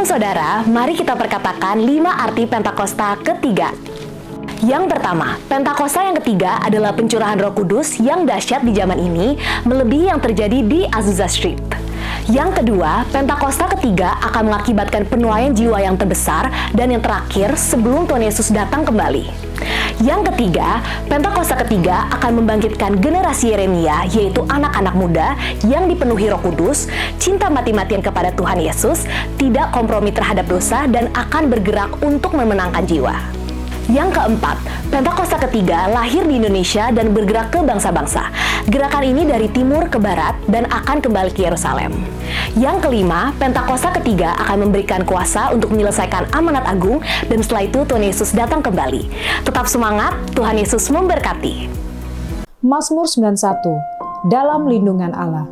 saudara, mari kita perkatakan 5 arti Pentakosta ketiga. Yang pertama, Pentakosta yang ketiga adalah pencurahan Roh Kudus yang dahsyat di zaman ini, melebihi yang terjadi di Azusa Street. Yang kedua, Pentakosta ketiga akan mengakibatkan penuaian jiwa yang terbesar dan yang terakhir sebelum Tuhan Yesus datang kembali. Yang ketiga, Pentakosta ketiga akan membangkitkan generasi Yeremia, yaitu anak-anak muda yang dipenuhi Roh Kudus, cinta mati-matian kepada Tuhan Yesus, tidak kompromi terhadap dosa, dan akan bergerak untuk memenangkan jiwa. Yang keempat, Pentakosta ketiga lahir di Indonesia dan bergerak ke bangsa-bangsa. Gerakan ini dari timur ke barat dan akan kembali ke Yerusalem. Yang kelima, Pentakosta ketiga akan memberikan kuasa untuk menyelesaikan amanat agung dan setelah itu Tuhan Yesus datang kembali. Tetap semangat, Tuhan Yesus memberkati. Mazmur 91, dalam lindungan Allah.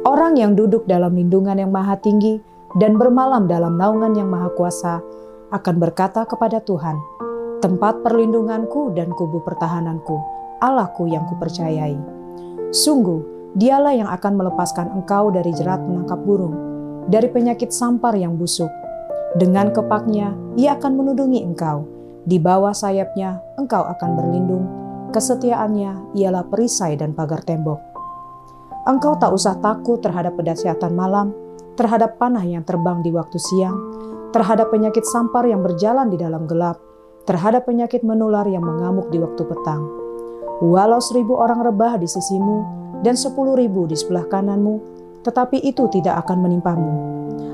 Orang yang duduk dalam lindungan yang maha tinggi dan bermalam dalam naungan yang maha kuasa akan berkata kepada Tuhan, tempat perlindunganku dan kubu pertahananku, Allahku yang kupercayai. Sungguh, Dialah yang akan melepaskan engkau dari jerat menangkap burung, dari penyakit sampar yang busuk. Dengan kepaknya, Ia akan menudungi engkau. Di bawah sayapnya, engkau akan berlindung. Kesetiaannya ialah perisai dan pagar tembok. Engkau tak usah takut terhadap pedahsyatan malam, terhadap panah yang terbang di waktu siang, terhadap penyakit sampar yang berjalan di dalam gelap, terhadap penyakit menular yang mengamuk di waktu petang. Walau 1.000 orang rebah di sisimu dan 10.000 di sebelah kananmu, tetapi itu tidak akan menimpamu.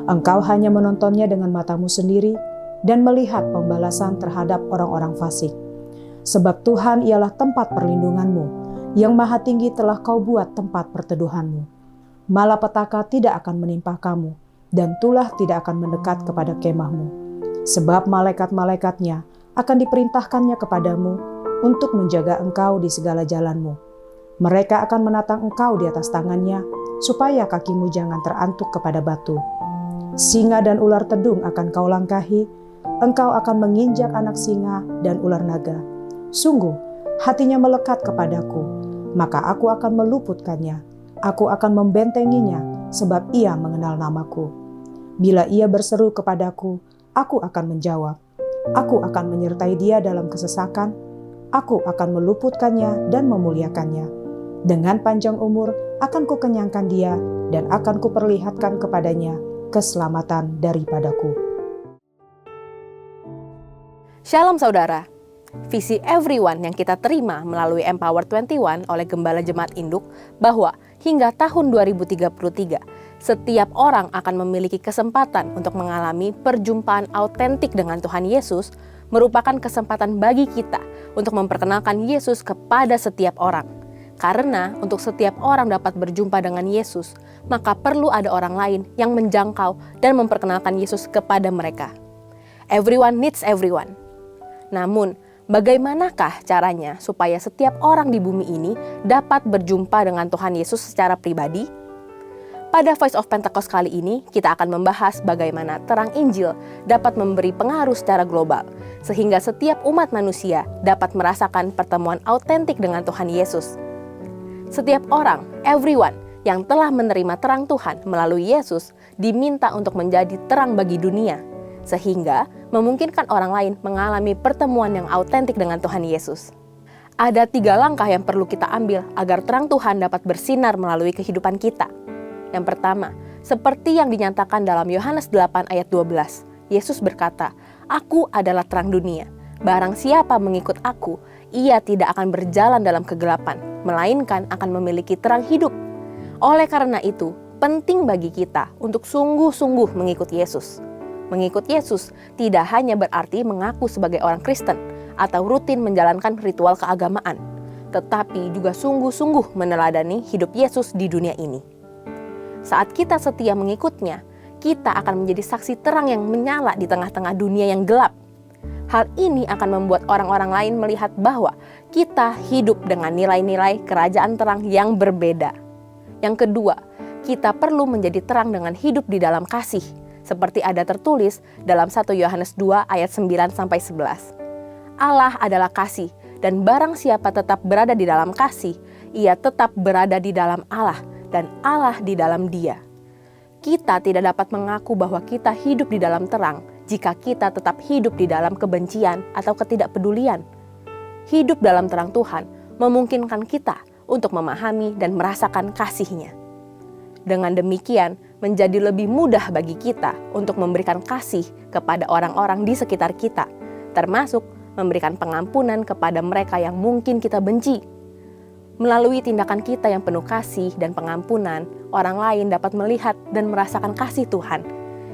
Engkau hanya menontonnya dengan matamu sendiri dan melihat pembalasan terhadap orang-orang fasik. Sebab Tuhan ialah tempat perlindunganmu, yang maha tinggi telah kau buat tempat perteduhanmu. Malapetaka tidak akan menimpa kamu, dan tulah tidak akan mendekat kepada kemahmu. Sebab malaikat-malaikatnya akan diperintahkannya kepadamu untuk menjaga engkau di segala jalanmu. Mereka akan menatang engkau di atas tangannya, supaya kakimu jangan terantuk kepada batu. Singa dan ular tedung akan kau langkahi, engkau akan menginjak anak singa dan ular naga. Sungguh, hatinya melekat kepadaku, maka aku akan meluputkannya. Aku akan membentenginya, sebab ia mengenal namaku. Bila ia berseru kepadaku, aku akan menjawab. Aku akan menyertai dia dalam kesesakan. Aku akan meluputkannya dan memuliakannya. Dengan panjang umur akan kukenyangkan dia dan akan kuperlihatkan kepadanya keselamatan daripadaku. Shalom saudara, visi Everyone yang kita terima melalui Empower 21 oleh Gembala Jemaat Induk bahwa hingga tahun 2033, setiap orang akan memiliki kesempatan untuk mengalami perjumpaan autentik dengan Tuhan Yesus merupakan kesempatan bagi kita untuk memperkenalkan Yesus kepada setiap orang. Karena untuk setiap orang dapat berjumpa dengan Yesus, maka perlu ada orang lain yang menjangkau dan memperkenalkan Yesus kepada mereka. Everyone needs everyone. Namun, bagaimanakah caranya supaya setiap orang di bumi ini dapat berjumpa dengan Tuhan Yesus secara pribadi? Pada Voice of Pentecost kali ini, kita akan membahas bagaimana terang Injil dapat memberi pengaruh secara global, sehingga setiap umat manusia dapat merasakan pertemuan autentik dengan Tuhan Yesus. Setiap orang, everyone, yang telah menerima terang Tuhan melalui Yesus diminta untuk menjadi terang bagi dunia, sehingga memungkinkan orang lain mengalami pertemuan yang autentik dengan Tuhan Yesus. Ada 3 langkah yang perlu kita ambil agar terang Tuhan dapat bersinar melalui kehidupan kita. Yang pertama, seperti yang dinyatakan dalam Yohanes 8 ayat 12, Yesus berkata, "Aku adalah terang dunia. Barang siapa mengikut aku, ia tidak akan berjalan dalam kegelapan, melainkan akan memiliki terang hidup." Oleh karena itu, penting bagi kita untuk sungguh-sungguh mengikut Yesus. Mengikut Yesus tidak hanya berarti mengaku sebagai orang Kristen atau rutin menjalankan ritual keagamaan, tetapi juga sungguh-sungguh meneladani hidup Yesus di dunia ini. Saat kita setia mengikutnya, kita akan menjadi saksi terang yang menyala di tengah-tengah dunia yang gelap. Hal ini akan membuat orang-orang lain melihat bahwa kita hidup dengan nilai-nilai kerajaan terang yang berbeda. Yang kedua, kita perlu menjadi terang dengan hidup di dalam kasih, seperti ada tertulis dalam 1 Yohanes 2 ayat 9-11. Allah adalah kasih, dan barang siapa tetap berada di dalam kasih, ia tetap berada di dalam Allah, dan Allah di dalam dia. Kita tidak dapat mengaku bahwa kita hidup di dalam terang jika kita tetap hidup di dalam kebencian atau ketidakpedulian. Hidup dalam terang Tuhan memungkinkan kita untuk memahami dan merasakan kasih-Nya. Dengan demikian, menjadi lebih mudah bagi kita untuk memberikan kasih kepada orang-orang di sekitar kita, termasuk memberikan pengampunan kepada mereka yang mungkin kita benci. Melalui tindakan kita yang penuh kasih dan pengampunan, orang lain dapat melihat dan merasakan kasih Tuhan,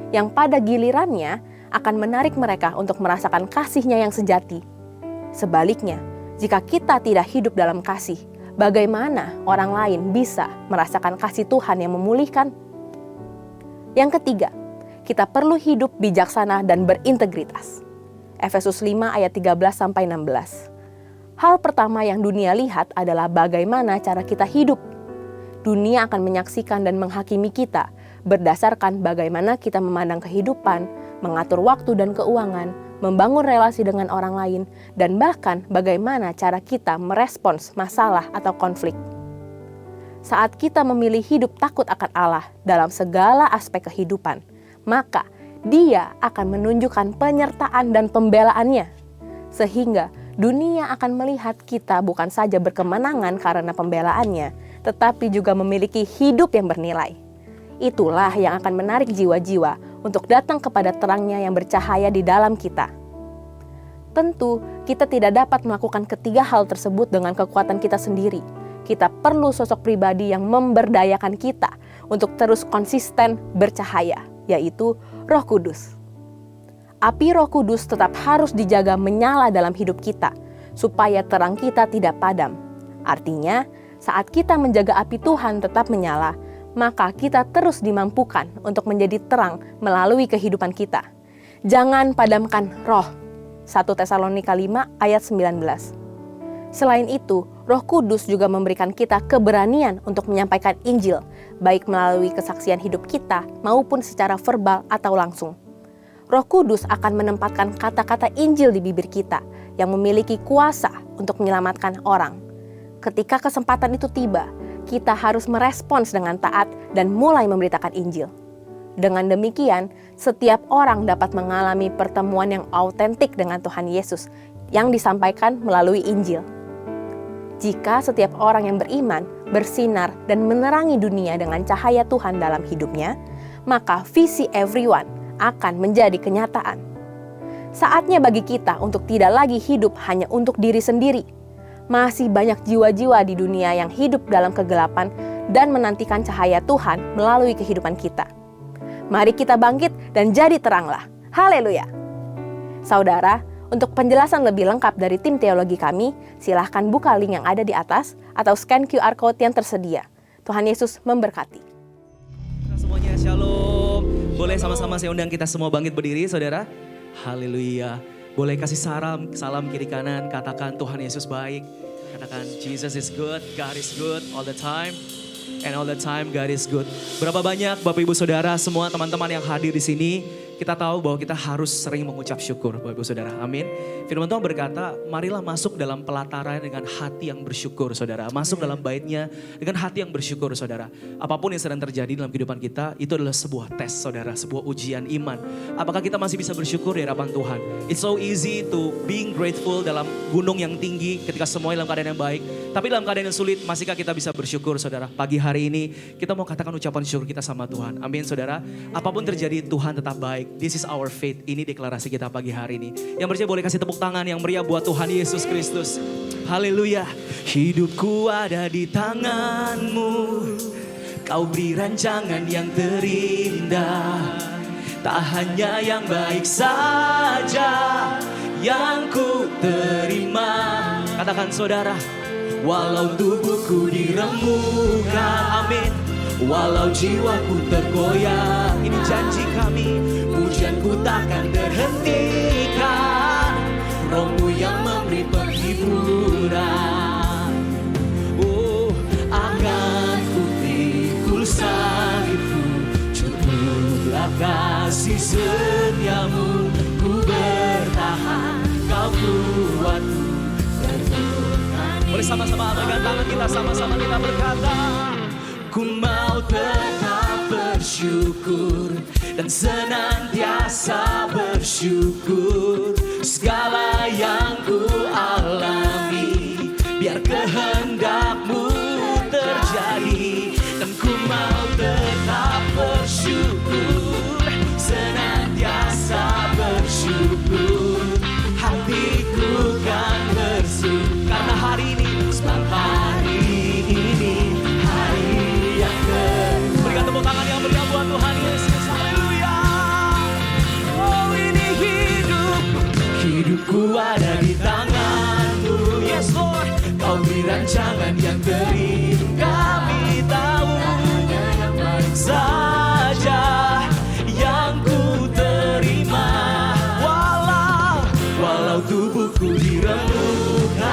yang pada gilirannya akan menarik mereka untuk merasakan kasih-Nya yang sejati. Sebaliknya, jika kita tidak hidup dalam kasih, bagaimana orang lain bisa merasakan kasih Tuhan yang memulihkan? Yang ketiga, kita perlu hidup bijaksana dan berintegritas. Efesus 5 ayat 13-16. Hal pertama yang dunia lihat adalah bagaimana cara kita hidup. Dunia akan menyaksikan dan menghakimi kita berdasarkan bagaimana kita memandang kehidupan, mengatur waktu dan keuangan, membangun relasi dengan orang lain, dan bahkan bagaimana cara kita merespons masalah atau konflik. Saat kita memilih hidup takut akan Allah dalam segala aspek kehidupan, maka Dia akan menunjukkan penyertaan dan pembelaannya, sehingga dunia akan melihat kita bukan saja berkemenangan karena pembelaannya, tetapi juga memiliki hidup yang bernilai. Itulah yang akan menarik jiwa-jiwa untuk datang kepada terangnya yang bercahaya di dalam kita. Tentu, kita tidak dapat melakukan ketiga hal tersebut dengan kekuatan kita sendiri. Kita perlu sosok pribadi yang memberdayakan kita untuk terus konsisten bercahaya, yaitu Roh Kudus. Api Roh Kudus tetap harus dijaga menyala dalam hidup kita, supaya terang kita tidak padam. Artinya, saat kita menjaga api Tuhan tetap menyala, maka kita terus dimampukan untuk menjadi terang melalui kehidupan kita. Jangan padamkan roh. 1 Tesalonika 5 ayat 19. Selain itu, Roh Kudus juga memberikan kita keberanian untuk menyampaikan Injil, baik melalui kesaksian hidup kita maupun secara verbal atau langsung. Roh Kudus akan menempatkan kata-kata Injil di bibir kita yang memiliki kuasa untuk menyelamatkan orang. Ketika kesempatan itu tiba, kita harus merespons dengan taat dan mulai memberitakan Injil. Dengan demikian, setiap orang dapat mengalami pertemuan yang autentik dengan Tuhan Yesus yang disampaikan melalui Injil. Jika setiap orang yang beriman bersinar dan menerangi dunia dengan cahaya Tuhan dalam hidupnya, maka visi everyone akan menjadi kenyataan. Saatnya bagi kita untuk tidak lagi hidup hanya untuk diri sendiri. Masih banyak jiwa-jiwa di dunia yang hidup dalam kegelapan dan menantikan cahaya Tuhan melalui kehidupan kita. Mari kita bangkit dan jadi teranglah. Haleluya! Saudara, untuk penjelasan lebih lengkap dari tim teologi kami, silahkan buka link yang ada di atas atau scan QR Code yang tersedia. Tuhan Yesus memberkati. Semuanya shalom. Boleh sama-sama saya undang kita semua bangkit berdiri, saudara. Haleluya. Boleh kasih salam kiri kanan, katakan Tuhan Yesus baik. Katakan Jesus is good, God is good all the time. And all the time God is good. Berapa banyak Bapak Ibu Saudara, semua teman-teman yang hadir di sini, kita tahu bahwa kita harus sering mengucap syukur, Bapak Ibu Saudara. Amin. Firman Tuhan berkata, marilah masuk dalam pelataran dengan hati yang bersyukur, Saudara. Masuk dalam baitnya dengan hati yang bersyukur, Saudara. Apapun yang sedang terjadi dalam kehidupan kita, itu adalah sebuah tes, Saudara. Sebuah ujian iman. Apakah kita masih bisa bersyukur di hadapan Tuhan? It's so easy to being grateful dalam gunung yang tinggi ketika semuanya dalam keadaan yang baik. Tapi dalam keadaan yang sulit, masihkah kita bisa bersyukur, Saudara? Pagi hari ini, kita mau katakan ucapan syukur kita sama Tuhan. Amin, Saudara. Apapun terjadi, Tuhan tetap baik. This is our faith. Ini deklarasi kita pagi hari ini. Yang percaya boleh kasih tepuk tangan yang meriah buat Tuhan Yesus Kristus. Haleluya. Hidupku ada di tangan-Mu. Kau beri rancangan yang terindah. Tak hanya yang baik saja yang ku terima. Katakan saudara. Walau tubuhku diremukkan, amin. Walau jiwaku tergoyah, ini janji kami. Pujianku takkan terhentikan, Roh-Mu yang memberi penghiburan. Oh, akan ku pikul salibku, cukuplah kasih setiamu. Ku bertahan, kau kuatku. Boleh sama-sama angkat tangan kita, sama-sama kita berkata, ku mau tetap bersyukur. bersyukur dan senantiasa bersyukur. Segala yang ku alami, biar kehendak-Mu terjadi, dan ku mau tetap bersyukur, senantiasa bersyukur. Hatiku kan bersyukur karena hari ini, sebab hari ini hari yang berikan tepuk tangan yang meriah buat Tuhan Yesus. Haleluya. Oh, ini hidupku ada di tangan-Mu. Yes Lord, Kau beri rancangan yang terindah. Kami tahu saja yang ku terima, walau tubuhku diremukkan,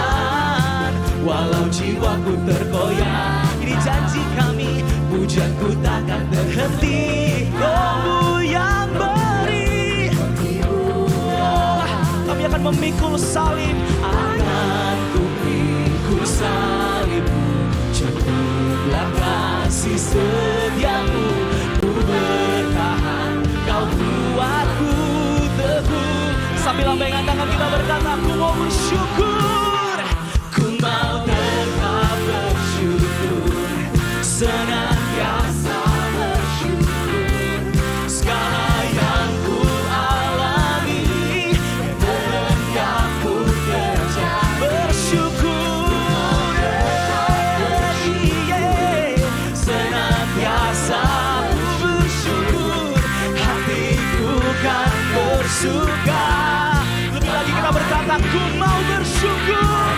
walau jiwaku tergoyah. Ini janji kami, pujianku takkan terhenti. Kau yang beri, kami akan memikul salib, akan ku pikul salib-Mu. Cukuplah kasih setia-Mu, ku bertahan, Kau buatku teguh. Sambil lambaikan tangan kita berkata, ku mau bersyukur, ku mau tetap bersyukur, senantiasa bersyukur. Segala yang ku alami, kehendak-Mu terjadi, bersyukur, senantiasa bersyukur. Hatiku kan bersuka. Lebih lagi kita berkata, ku mau bersyukur,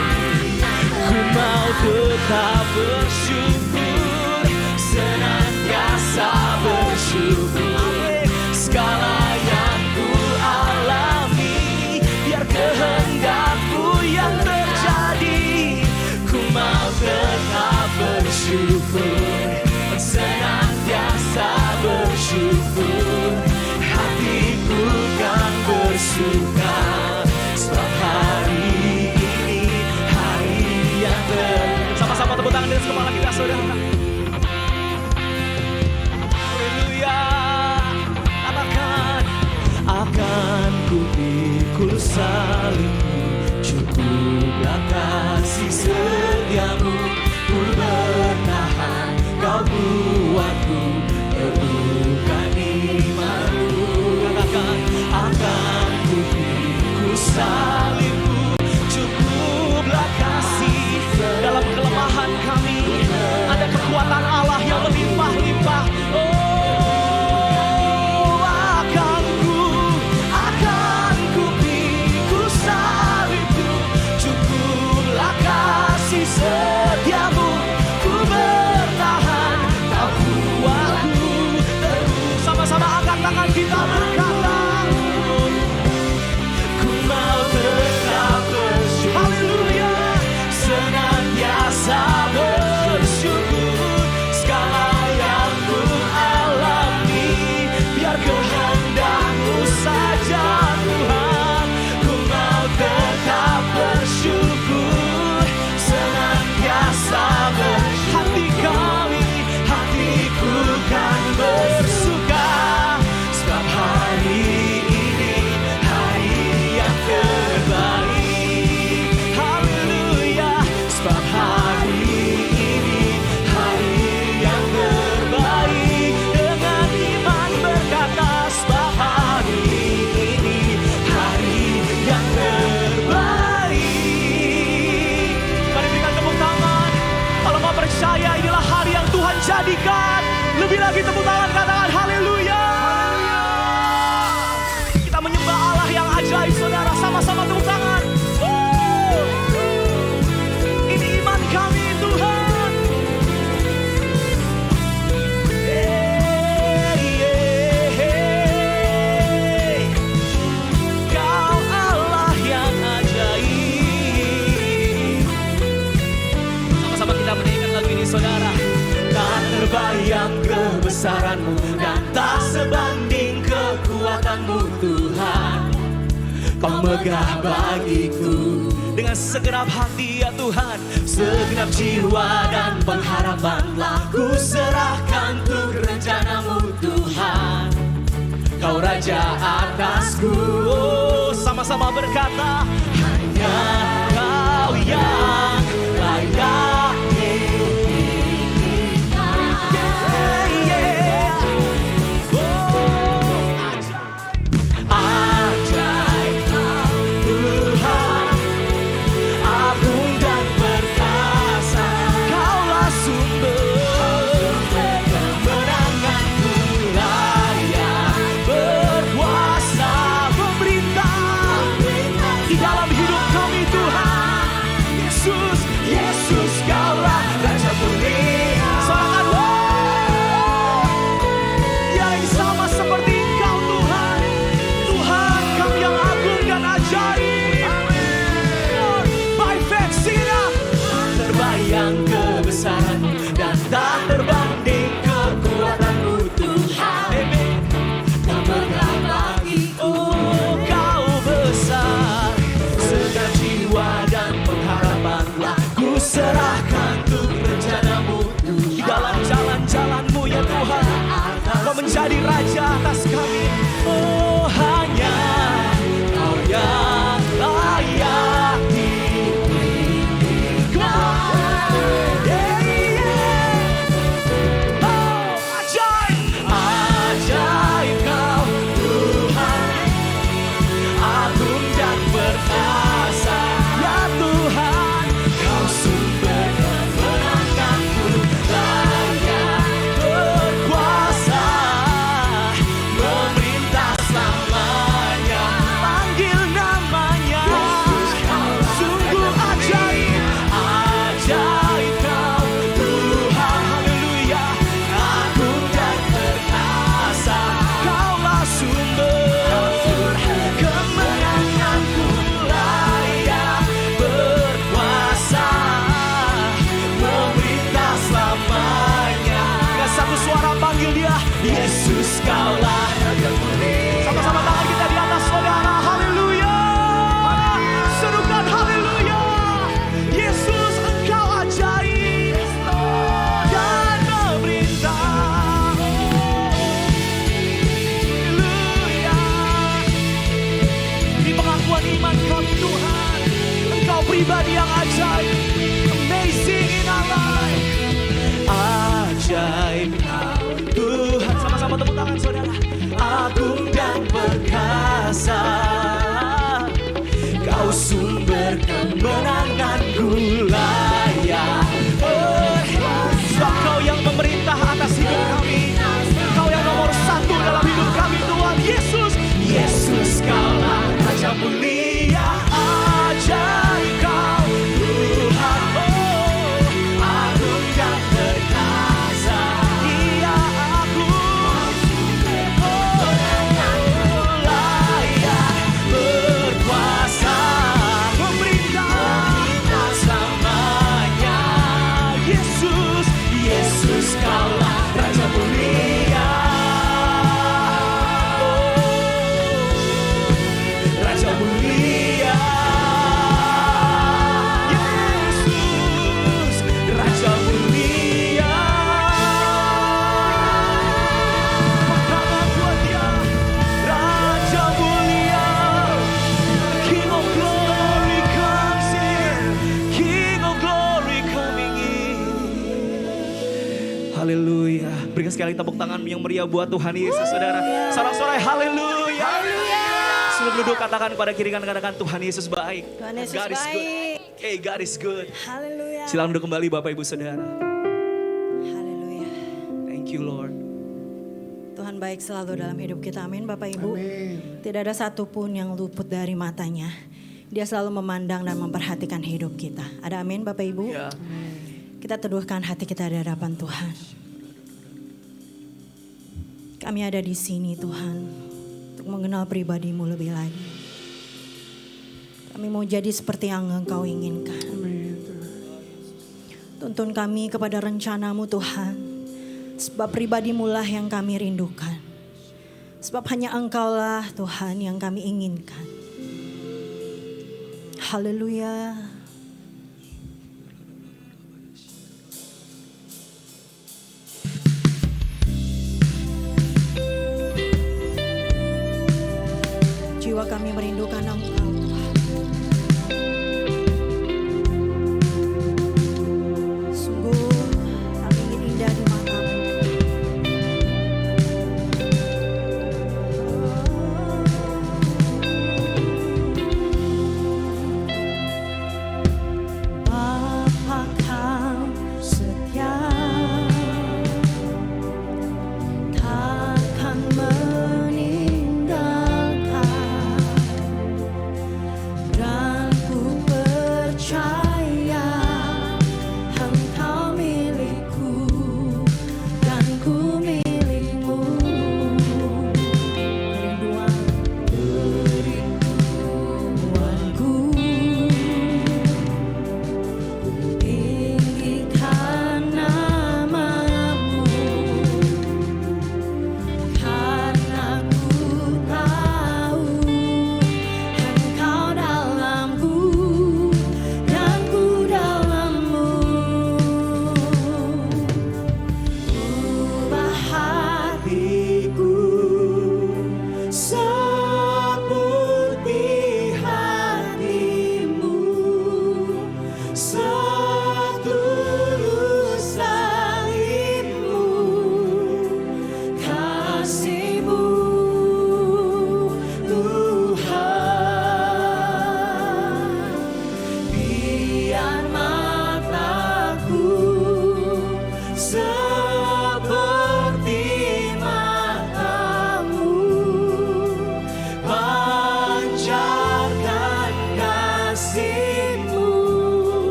ku mau tetap bersyukur, senantiasa bersyukur. Segala yang ku alami, biar kehendak-Mu yang terjadi, ku mau tetap bersyukur, senantiasa bersyukur. Hatiku kan bersuka, sebab hari ini hari yang sama-sama tepuk tangan di atas kepala kita, saudara. Haleluya. Katakan, akan ku pikul salib-Mu, cukuplah kasih setia-Mu, ku bertahan, Kau buatku teguhkan iman-Mu. Katakan, akan ku pikul salib-Mu, cukuplah kasih. Dalam kelemahan kami ada kekuatan Allah yang melimpah-limpah. Oh, akan ku pikul salib-Mu, cukuplah kasih setia-Mu, ku bertahan, Kau buatku teguh. Sama-sama angkat tangan kita berkata, ku mau tetap bersyukur. Haleluya. Senantiasa bersyukur. Segala yang ku alami, biar kehendak-Mu saja Tuhan. Ku mau tetap bersyukur, senantiasa hatiku kan bersuka, sebab hari ini hari yang terbaik. Haleluya. Sebab hari ini hari yang terbaik. Dengan iman berkata, sebab hari ini hari yang terbaik. Mari berikan tepuk tangan kalau mau percaya inilah hari yang Tuhan jadikan. Lebih lagi tepuk tangan, katakan haleluya. Kita menyembah Allah yang ajaib, saudara. Sama-sama tepuk tangan. Ini iman kami, Tuhan. Kau Allah yang ajaib. Sama-sama kita menyanyikan lagu ini, saudara. Tak terbayang kebesaran-Mu dan tak sebanding kekuatan-Mu, Tuhan. Kau megah bagiku. Dengan segenap hati ya Tuhan, segenap jiwa dan pengharapanlah ku serahkan untuk rencanamu Tuhan. Kau Raja atasku, oh, sama-sama berkata, hanya Kau yang layak diinginkan. Ajaib Kau Tuhan, agung dan perkasa. Kaulah sumber kemenanganku, layak berkuasa memerintah di dalam hidup kami Tuhan. Yesus, Yesus Kaulah Raja Mulia. Sorakan, yang sama seperti Engkau Tuhan. Tuhan Kau yang agung dan ajaib. By faith sing it up. Terbayang kebesaran-Mu dan tak terbanding kekuatan-Mu Tuhan. Kau megah bagiku, oh, Kau besar. Segenap jiwa dan pengharapanlah ku serahkan untuk rencana-Mu di dalam jalan-jalan-Mu ya Tuhan. Kau menjadi Raja atas kami. Oh, hanya Kau yang layak diinginkan. Yeah, yeah. Oh, ajaib, ajaib Kau Tuhan, agung dan perkasa. Ya Tuhan, Kau sumber kemenanganku, layak berkuasa memerintah selamanya. Panggil namanya, sungguh ajaib, ajaib Kau Tuhan. Haleluya, agung dan perkasa. Kaulah sumber kemenanganku, layak berkuasa memerintah selamanya. Dan satu suara panggil Dia, Yesus Kaulah Raja Mulia. Sama-sama tangan kita di atas saudara. Haleluya, serukan haleluya. Yesus Engkau ajaib dan memerintah. Haleluya. Di pengakuan iman kami Tuhan, Engkau pribadi yang ajaib, amazing in our life. Ajaib Kau Tuhan, sama-sama tepuk tangan saudara. Agung dan perkasa, Kau sumber kemenanganku, layak. Oh, sebab Kau yang memerintah atas hidup kami. Kau yang nomor satu dalam hidup kami Tuhan. Yesus, Yesus Kaulah Raja Mulia. Ajaib Kau Tuhan, oh, agung dan perkasa. Dia agung, oh, layak berkuasa memerintah selamanya. Yesus, Yesus Kaulah Raja Mulia. Raja Mulia, Yesus, Raja Mulia. Tangan buat Dia, Raja Mulia. King of Glory comes in, King of Glory coming in. Haleluya. Berikan sekali tepuk tangan yang meriah buat Tuhan Yesus, saudara. Sorak-sorai haleluya. Sebelum duduk katakan kepada kiri kanan, katakan Tuhan Yesus baik. Tuhan Yesus God is good. baik. Hey, God is good. Haleluya. Silakan duduk kembali Bapak Ibu Saudara. Haleluya. Thank you Lord. Tuhan baik selalu dalam hidup kita. Amin Bapak Ibu. Tidak ada satupun yang luput dari matanya. Dia selalu memandang dan memperhatikan hidup kita. Ada amin Bapak Ibu? Ya. Kita teduhkan hati kita di hadapan Tuhan. Kami ada di sini Tuhan. Untuk mengenal pribadi-Mu lebih lagi. Kami mau jadi seperti yang Engkau inginkan. Tuntun kami kepada rencana-Mu Tuhan. Sebab pribadi-Mu lah yang kami rindukan. Sebab hanya Engkau lah Tuhan yang kami inginkan. Haleluya. Jiwa kami merindukan Engkau, Tuhan. Sungguh kami ingin indah di mata-Mu. Bapa, Kau setia, takkan meninggalkan.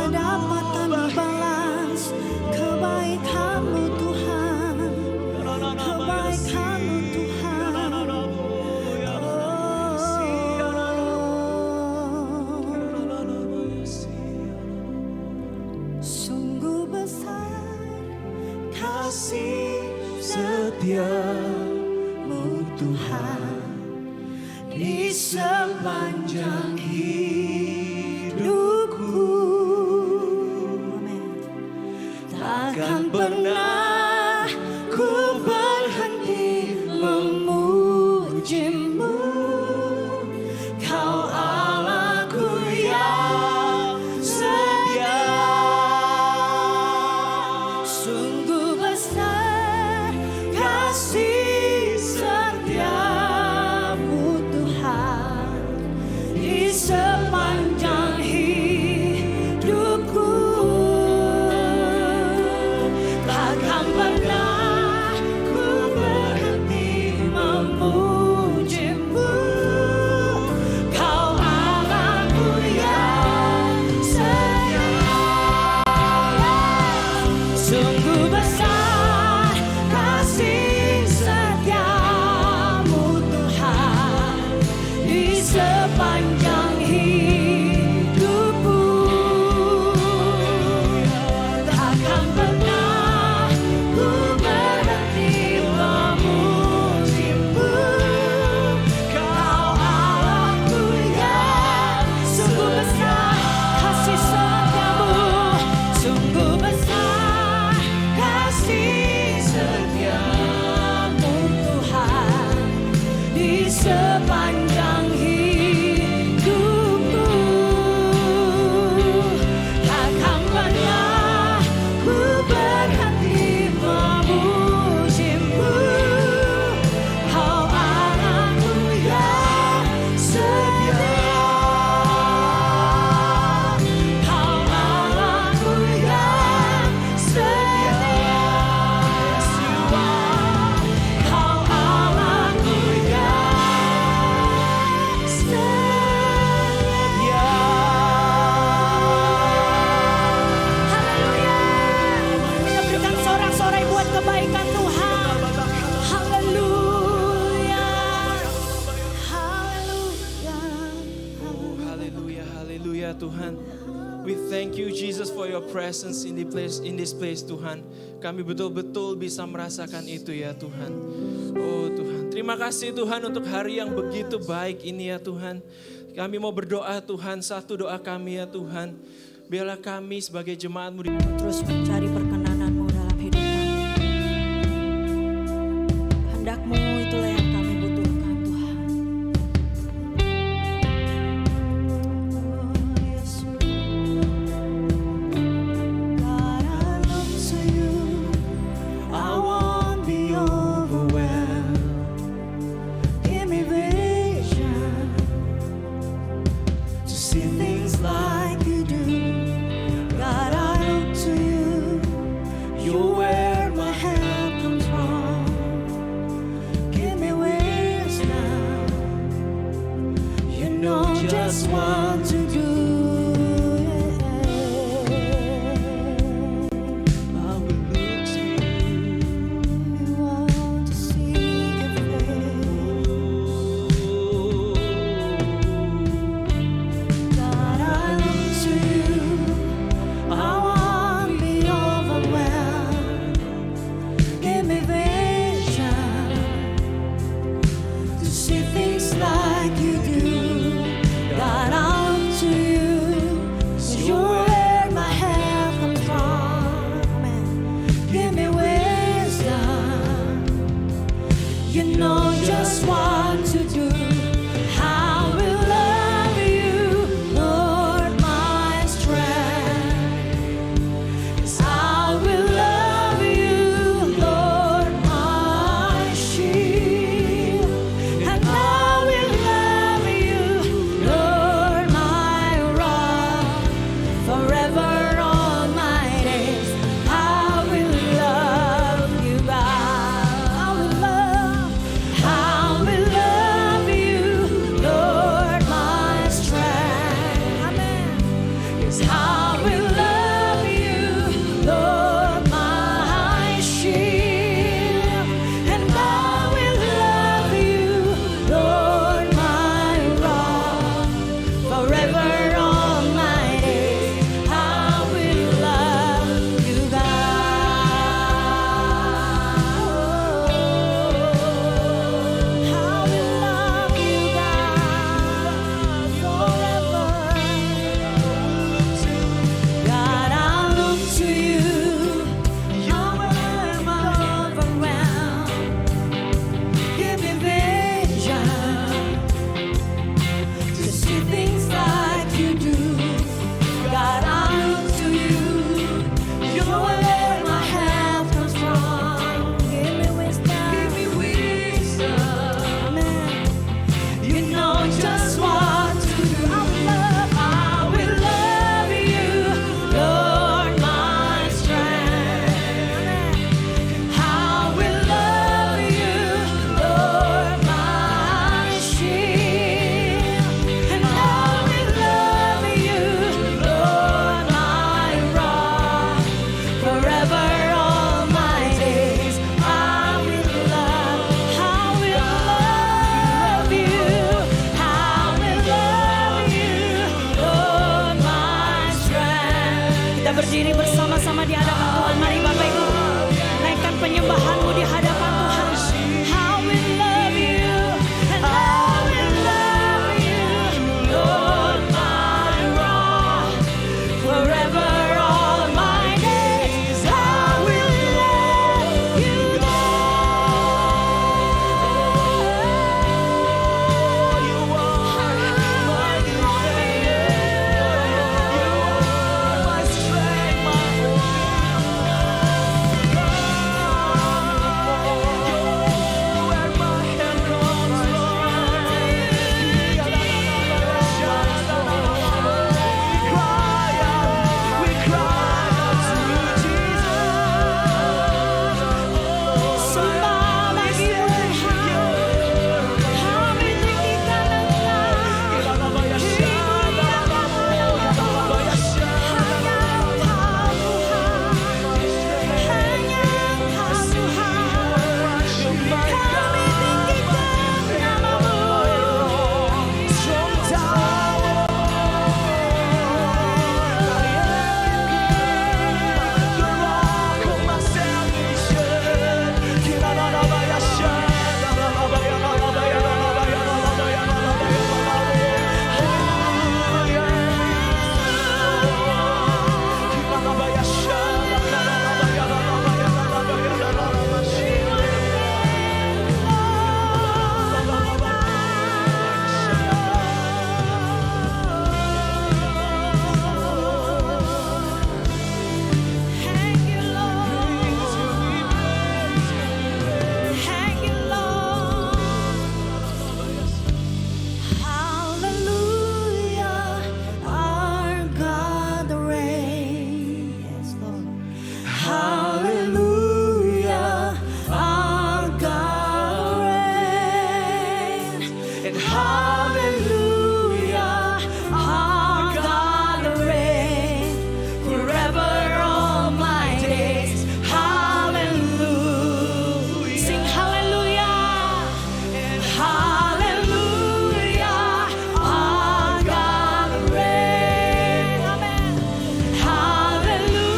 dapat kami balas kebaikan-Mu Tuhan, kebaikan-Mu Tuhan. Sungguh besar kasih setia-Mu Tuhan di sepanjang hidupku. Amin. Takkan pernah ku berhenti memuji-Mu. Kau Allahku yang setia. Sungguh besar kasih setia-Mu Tuhan di sepanjang hidupku. Takkan pernah ku berhenti memuji-Mu. Kau Allahku yang setia. Sungguh besar kasih setia-Mu Tuhan di sepanjang hidupku. Takkan pernah ku berhenti memuji-Mu. Kau Allahku yang sungguh besar kasih setia-Mu. Sungguh besar kasih setia-Mu Tuhan di sepanjang hidupku. Takkan pernah ku berhenti memuji-Mu. Kau Allahku yang setia. Kau Allahku yang setia. Kau Allahku yang setia. Haleluya. Kita berikan sorak-sorai buat kebaikan Tuhan. Haleluya. Haleluya. Haleluya, haleluya Tuhan. We thank you Jesus for your presence in this place Tuhan. Kami betul-betul bisa merasakan itu ya Tuhan. Oh Tuhan, terima kasih Tuhan untuk hari yang begitu baik ini ya Tuhan. Kami mau berdoa Tuhan, satu doa kami ya Tuhan. Biarlah kami sebagai jemaat-Mu Terus mencari perkenanan-Mu dalam hidup kami. Kehendak-Mu itulah yang kami butuhkan Tuhan. Oh Yesus. God, I look to you. I won't be overwhelmed. Give me vision to see things like you do. God, I look to you. Kita berdiri bersama-sama di hadapan Tuhan. Mari Bapak Ibu, naikkan penyembahanmu di hadapan Tuhan. How we love you, and how we love you, Lord my rock, forever all my days. How we love you, sembah bagimu Tuhan. Kami tinggikan Engkau. Thank you, Lord. Thank you, Lord. Hallelujah, our God reigns. Yes, Lord. Hallelujah, our God reigns. And hallelujah, our God reigns forever all my days. Hallelujah. Sing hallelujah. And hallelujah, our God reigns. Amen. Hallelujah,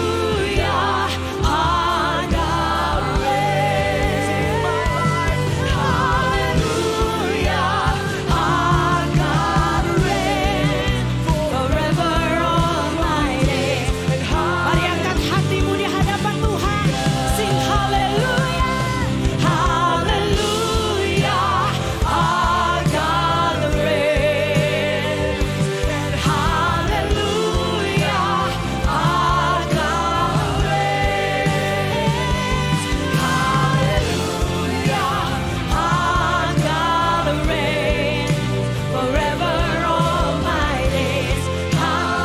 our God reigns. Hallelujah, our God reigns forever all my days. Mari angkat hatimu di hadapan Tuhan. Sing hallelujah. Hallelujah, our God reigns. And hallelujah, our God reigns. Hallelujah, our God reigns forever all my days.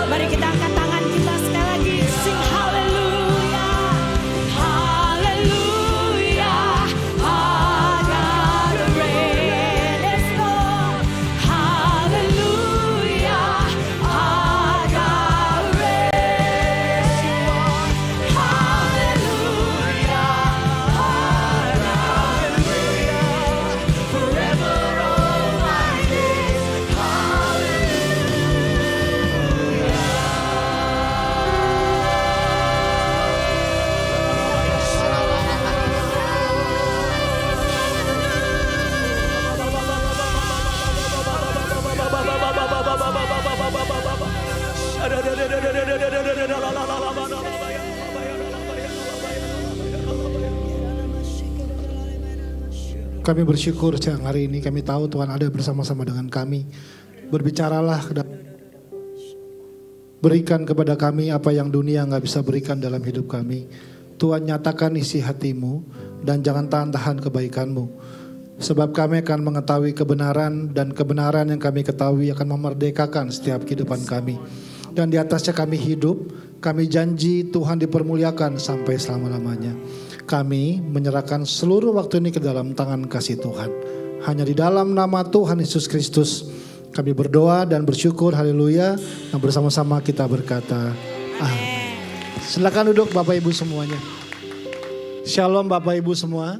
Mari kita angkat tangan kita sekali lagi. Sing hallelujah. Hallelujah, our God reigns. Let's go. Hallelujah, our God reigns. Hallelujah, our God reigns forever all my days. Kami bersyukur siang hari ini, kami tahu Tuhan ada bersama-sama dengan kami. Berbicaralah dan berikan kepada kami apa yang dunia gak bisa berikan dalam hidup kami. Tuhan, nyatakan isi hatimu dan jangan tahan-tahan kebaikanmu. Sebab kami akan mengetahui kebenaran, dan kebenaran yang kami ketahui akan memerdekakan setiap kehidupan kami. Dan di atasnya kami hidup, kami janji Tuhan dipermuliakan sampai selama-lamanya. Kami menyerahkan seluruh waktu ini ke dalam tangan kasih Tuhan. Hanya di dalam nama Tuhan Yesus Kristus kami berdoa dan bersyukur, haleluya. Dan bersama-sama kita berkata, amin. Silakan duduk Bapak Ibu semuanya. Shalom Bapak Ibu semua.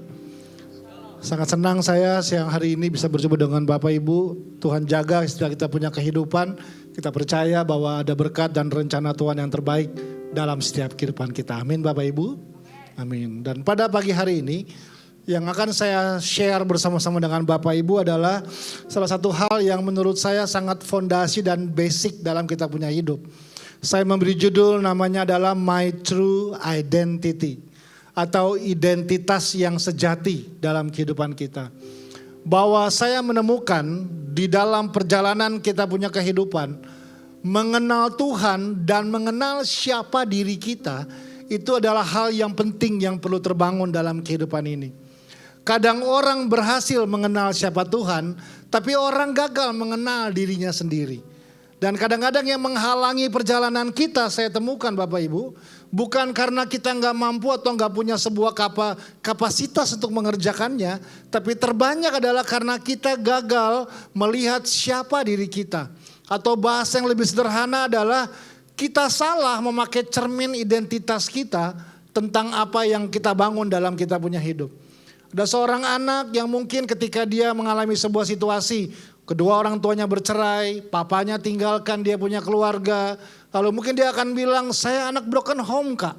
Sangat senang saya siang hari ini bisa berjumpa dengan Bapak Ibu. Tuhan jaga setiap kita punya kehidupan. Kita percaya bahwa ada berkat dan rencana Tuhan yang terbaik dalam setiap kehidupan kita. Amin Bapak Ibu. Amin. Dan pada pagi hari ini yang akan saya share bersama-sama dengan Bapak Ibu adalah salah satu hal yang menurut saya sangat fondasi dan basic dalam kita punya hidup. Saya memberi judul namanya adalah My True Identity atau identitas yang sejati dalam kehidupan kita. Bahwa saya menemukan di dalam perjalanan kita punya kehidupan, mengenal Tuhan dan mengenal siapa diri kita, itu adalah hal yang penting yang perlu terbangun dalam kehidupan ini. Kadang orang berhasil mengenal siapa Tuhan, tapi orang gagal mengenal dirinya sendiri. Dan kadang-kadang yang menghalangi perjalanan kita, saya temukan Bapak Ibu, bukan karena kita nggak mampu atau nggak punya sebuah kapasitas untuk mengerjakannya, tapi terbanyak adalah karena kita gagal melihat siapa diri kita. Atau bahasa yang lebih sederhana adalah kita salah memakai cermin identitas kita tentang apa yang kita bangun dalam kita punya hidup. Ada seorang anak yang mungkin ketika dia mengalami sebuah situasi, kedua orang tuanya bercerai, papanya tinggalkan, dia punya keluarga. Lalu mungkin dia akan bilang, saya anak broken home Kak.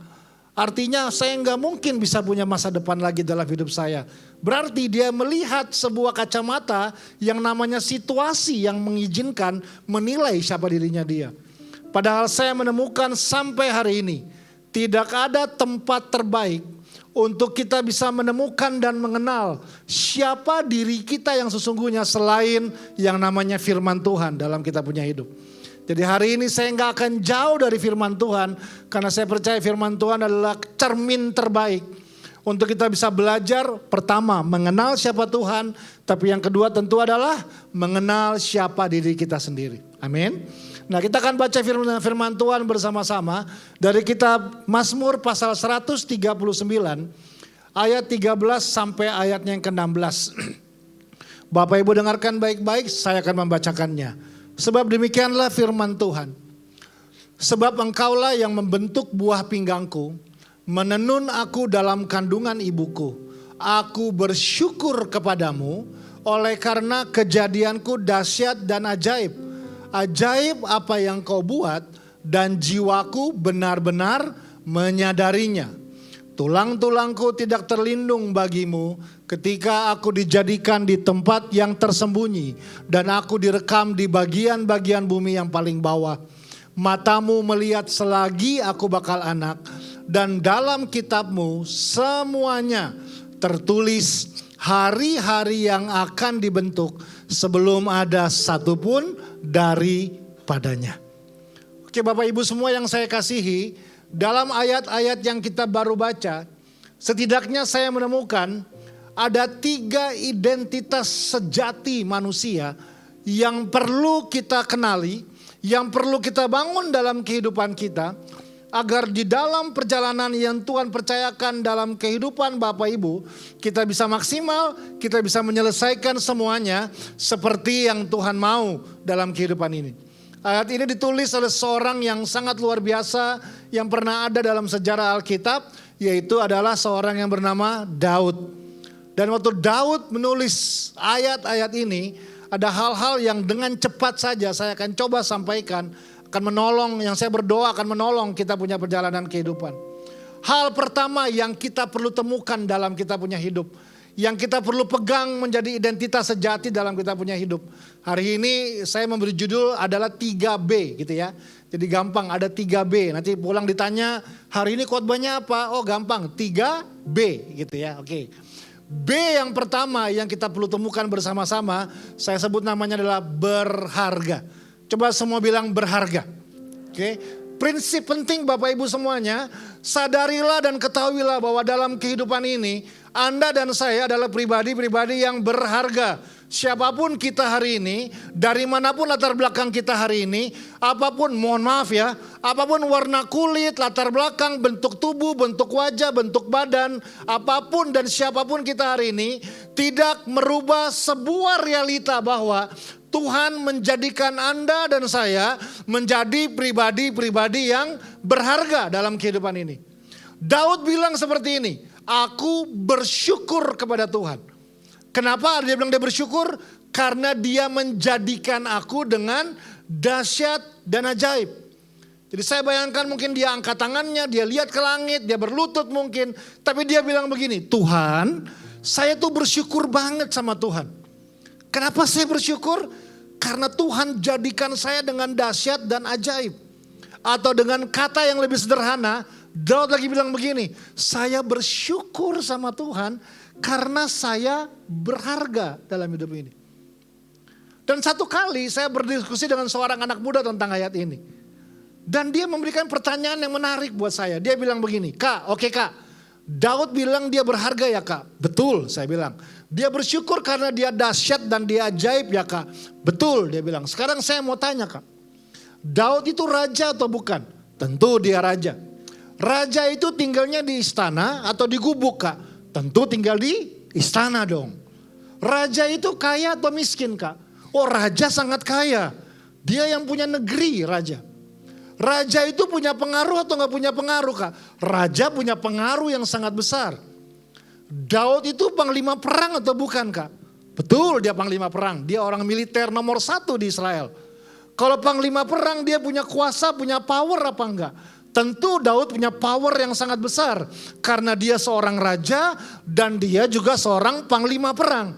Artinya saya nggak mungkin bisa punya masa depan lagi dalam hidup saya. Berarti dia melihat sebuah kacamata yang namanya situasi yang mengizinkan menilai siapa dirinya dia. Padahal saya menemukan sampai hari ini tidak ada tempat terbaik untuk kita bisa menemukan dan mengenal siapa diri kita yang sesungguhnya selain yang namanya firman Tuhan dalam kita punya hidup. Jadi hari ini saya nggak akan jauh dari firman Tuhan karena saya percaya firman Tuhan adalah cermin terbaik untuk kita bisa belajar. Pertama, mengenal siapa Tuhan, tapi yang kedua tentu adalah mengenal siapa diri kita sendiri. Amin. Nah, kita akan baca firman Tuhan bersama-sama dari kitab Mazmur pasal 139 ayat 13 sampai ayatnya yang ke-16. Bapak Ibu dengarkan baik-baik, saya akan membacakannya. Sebab demikianlah firman Tuhan. Sebab engkaulah yang membentuk buah pinggangku, menenun aku dalam kandungan ibuku. Aku bersyukur kepadamu oleh karena kejadianku dahsyat dan ajaib. Ajaib apa yang kau buat dan jiwaku benar-benar menyadarinya. Tulang-tulangku tidak terlindung bagimu ketika aku dijadikan di tempat yang tersembunyi dan aku direkam di bagian-bagian bumi yang paling bawah. Matamu melihat selagi aku bakal anak dan dalam kitabmu semuanya tertulis hari-hari yang akan dibentuk sebelum ada satupun daripadanya. Oke Bapak Ibu semua yang saya kasihi, dalam ayat-ayat yang kita baru baca, setidaknya saya menemukan ada 3 identitas sejati manusia yang perlu kita kenali, yang perlu kita bangun dalam kehidupan kita, agar di dalam perjalanan yang Tuhan percayakan dalam kehidupan Bapak Ibu, kita bisa maksimal, kita bisa menyelesaikan semuanya seperti yang Tuhan mau dalam kehidupan ini. Ayat ini ditulis oleh seorang yang sangat luar biasa yang pernah ada dalam sejarah Alkitab, yaitu adalah seorang yang bernama Daud. Dan waktu Daud menulis ayat-ayat ini, ada hal-hal yang dengan cepat saja saya akan coba sampaikan, akan menolong, yang saya berdoa akan menolong kita punya perjalanan kehidupan. Hal pertama yang kita perlu temukan dalam kita punya hidup, yang kita perlu pegang menjadi identitas sejati dalam kita punya hidup. Hari ini saya memberi judul adalah 3B gitu ya. Jadi gampang, ada 3B. Nanti pulang ditanya, hari ini khotbahnya apa? Oh gampang, 3B gitu ya. Oke. B yang pertama yang kita perlu temukan bersama-sama, saya sebut namanya adalah berharga. Coba semua bilang berharga. Oke. Prinsip penting Bapak Ibu semuanya, sadarilah dan ketahuilah bahwa dalam kehidupan ini Anda dan saya adalah pribadi-pribadi yang berharga. Siapapun kita hari ini, dari manapun latar belakang kita hari ini, apapun, mohon maaf ya, apapun warna kulit, latar belakang, bentuk tubuh, bentuk wajah, bentuk badan, apapun dan siapapun kita hari ini, tidak merubah sebuah realita bahwa Tuhan menjadikan Anda dan saya menjadi pribadi-pribadi yang berharga dalam kehidupan ini. Daud bilang seperti ini, aku bersyukur kepada Tuhan. Kenapa dia bilang dia bersyukur? Karena dia menjadikan aku dengan dahsyat dan ajaib. Jadi saya bayangkan mungkin dia angkat tangannya, dia lihat ke langit, dia berlutut mungkin. Tapi dia bilang begini, Tuhan, saya tuh bersyukur banget sama Tuhan. Kenapa saya bersyukur? Karena Tuhan jadikan saya dengan dahsyat dan ajaib. Atau dengan kata yang lebih sederhana, Daud lagi bilang begini, saya bersyukur sama Tuhan karena saya berharga dalam hidup ini. Dan satu kali saya berdiskusi dengan seorang anak muda tentang ayat ini. Dan dia memberikan pertanyaan yang menarik buat saya. Dia bilang begini, Kak, oke Kak, Daud bilang dia berharga ya Kak? Betul, saya bilang. Dia bersyukur karena dia dahsyat dan dia ajaib ya Kak? Betul, dia bilang. Sekarang saya mau tanya Kak, Daud itu raja atau bukan? Tentu dia raja. Raja itu tinggalnya di istana atau di gubuk Kak? Tentu tinggal di istana dong. Raja itu kaya atau miskin Kak? Oh, raja sangat kaya. Dia yang punya negeri, raja. Raja itu punya pengaruh atau gak punya pengaruh Kak? Raja punya pengaruh yang sangat besar. Daud itu panglima perang atau bukan Kak? Betul, dia panglima perang. Dia orang militer nomor 1 di Israel. Kalau panglima perang dia punya kuasa, punya power apa enggak? Tentu Daud punya power yang sangat besar. Karena dia seorang raja dan dia juga seorang panglima perang.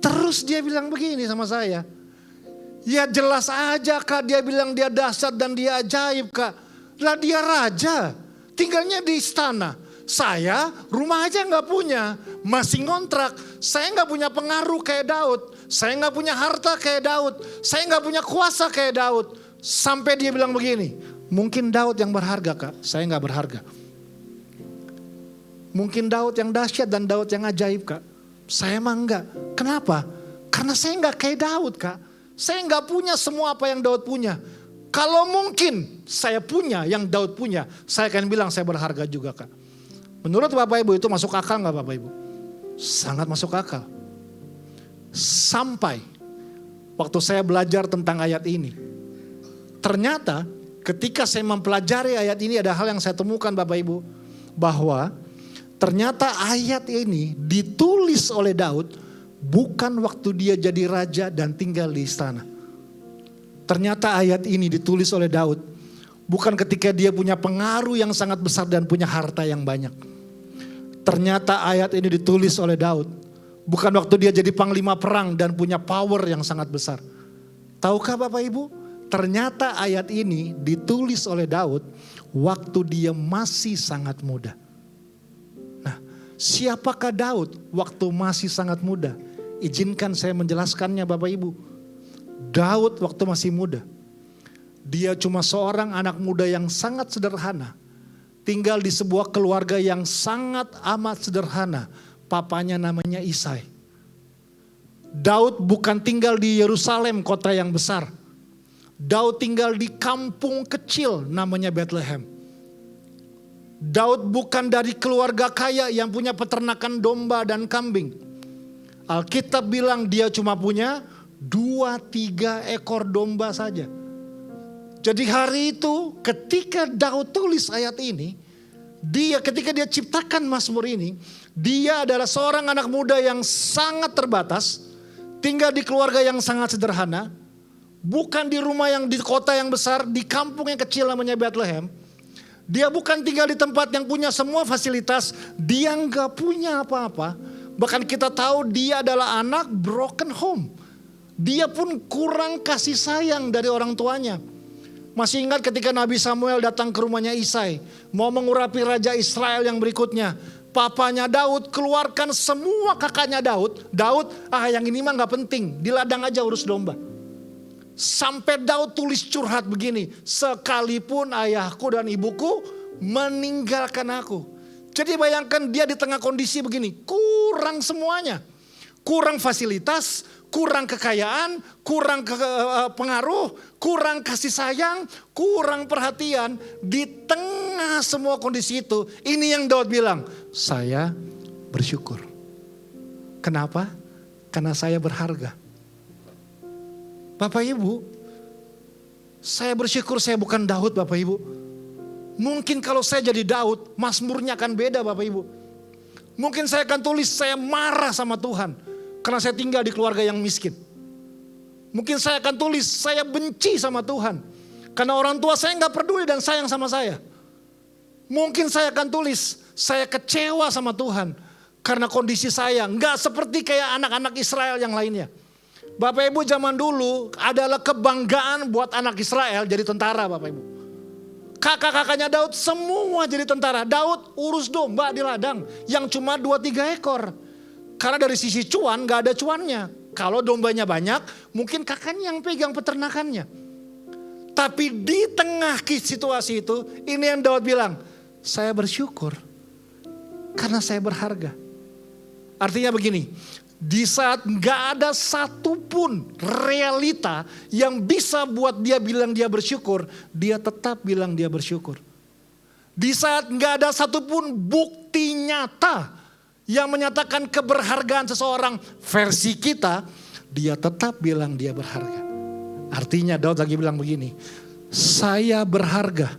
Terus dia bilang begini sama saya. Ya jelas aja Kak, dia bilang dia dahsyat dan dia ajaib Kak. Lah dia raja, tinggalnya di istana. Saya rumah aja gak punya, masih ngontrak. Saya gak punya pengaruh kayak Daud. Saya gak punya harta kayak Daud. Saya gak punya kuasa kayak Daud. Sampai dia bilang begini, mungkin Daud yang berharga Kak, saya gak berharga. Mungkin Daud yang dahsyat dan Daud yang ajaib Kak. Saya emang enggak. Kenapa? Karena saya enggak kayak Daud Kak. Saya enggak punya semua apa yang Daud punya. Kalau mungkin saya punya yang Daud punya, saya akan bilang saya berharga juga Kak. Menurut Bapak Ibu itu masuk akal enggak Bapak Ibu? Sangat masuk akal. Sampai waktu saya belajar tentang ayat ini. Ternyata ketika saya mempelajari ayat ini ada hal yang saya temukan Bapak Ibu. Bahwa ternyata ayat ini ditulis oleh Daud bukan waktu dia jadi raja dan tinggal di istana. Ternyata ayat ini ditulis oleh Daud bukan ketika dia punya pengaruh yang sangat besar dan punya harta yang banyak. Ternyata ayat ini ditulis oleh Daud bukan waktu dia jadi panglima perang dan punya power yang sangat besar. Tahukah Bapak Ibu? Ternyata ayat ini ditulis oleh Daud waktu dia masih sangat muda. Siapakah Daud waktu masih sangat muda? Izinkan saya menjelaskannya Bapak Ibu. Daud waktu masih muda, dia cuma seorang anak muda yang sangat sederhana. Tinggal di sebuah keluarga yang sangat amat sederhana. Papanya namanya Isai. Daud bukan tinggal di Yerusalem, kota yang besar. Daud tinggal di kampung kecil namanya Bethlehem. Daud bukan dari keluarga kaya yang punya peternakan domba dan kambing. Alkitab bilang dia cuma punya 2-3 ekor domba saja. Jadi hari itu ketika Daud tulis ayat ini, ketika dia ciptakan Mazmur ini, dia adalah seorang anak muda yang sangat terbatas, tinggal di keluarga yang sangat sederhana, bukan di rumah yang di kota yang besar, di kampung yang kecil namanya Bethlehem. Dia bukan tinggal di tempat yang punya semua fasilitas. Dia nggak punya apa-apa. Bahkan kita tahu dia adalah anak broken home. Dia pun kurang kasih sayang dari orang tuanya. Masih ingat ketika Nabi Samuel datang ke rumahnya Isai. Mau mengurapi Raja Israel yang berikutnya. Papanya Daud keluarkan semua kakaknya Daud. Yang ini mah gak penting. Di ladang aja urus domba. Sampai Daud tulis curhat begini, sekalipun ayahku dan ibuku meninggalkan aku. Jadi bayangkan dia di tengah kondisi begini, kurang semuanya. Kurang fasilitas, kurang kekayaan, kurang pengaruh, kurang kasih sayang, kurang perhatian. Di tengah semua kondisi itu, ini yang Daud bilang, saya bersyukur. Kenapa? Karena saya berharga. Bapak Ibu, saya bersyukur saya bukan Daud Bapak Ibu. Mungkin kalau saya jadi Daud, Mazmurnya akan beda Bapak Ibu. Mungkin saya akan tulis saya marah sama Tuhan. Karena saya tinggal di keluarga yang miskin. Mungkin saya akan tulis saya benci sama Tuhan. Karena orang tua saya nggak peduli dan sayang sama saya. Mungkin saya akan tulis, saya kecewa sama Tuhan. Karena kondisi saya nggak seperti kayak anak-anak Israel yang lainnya. Bapak Ibu zaman dulu adalah kebanggaan buat anak Israel jadi tentara Bapak Ibu. Kakak-kakaknya Daud semua jadi tentara. Daud urus domba di ladang yang cuma 2-3 ekor. Karena dari sisi cuan gak ada cuannya. Kalau dombanya banyak mungkin kakaknya yang pegang peternakannya. Tapi di tengah situasi itu ini yang Daud bilang, saya bersyukur karena saya berharga. Artinya begini, di saat gak ada satupun realita yang bisa buat dia bilang dia bersyukur, dia tetap bilang dia bersyukur. Di saat gak ada satupun bukti nyata yang menyatakan keberhargaan seseorang versi kita, dia tetap bilang dia berharga. Artinya Daud lagi bilang begini, saya berharga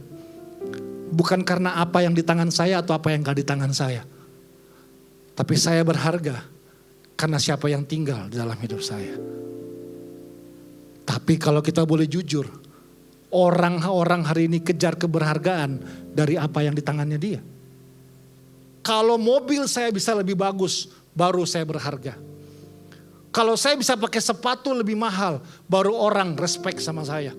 bukan karena apa yang di tangan saya atau apa yang gak di tangan saya. Tapi saya berharga karena siapa yang tinggal di dalam hidup saya. Tapi kalau kita boleh jujur, orang-orang hari ini kejar keberhargaan dari apa yang di tangannya dia. Kalau mobil saya bisa lebih bagus, baru saya berharga. Kalau saya bisa pakai sepatu lebih mahal, baru orang respect sama saya.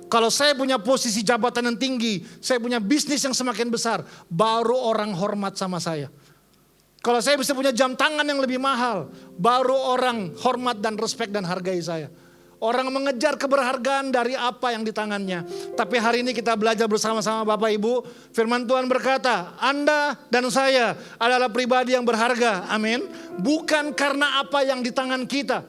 Kalau saya punya posisi jabatan yang tinggi, saya punya bisnis yang semakin besar, baru orang hormat sama saya. Kalau saya bisa punya jam tangan yang lebih mahal, baru orang hormat dan respect dan hargai saya. Orang mengejar keberhargaan dari apa yang di tangannya. Tapi hari ini kita belajar bersama-sama Bapak Ibu. Firman Tuhan berkata, Anda dan saya adalah pribadi yang berharga. Amin. Bukan karena apa yang di tangan kita,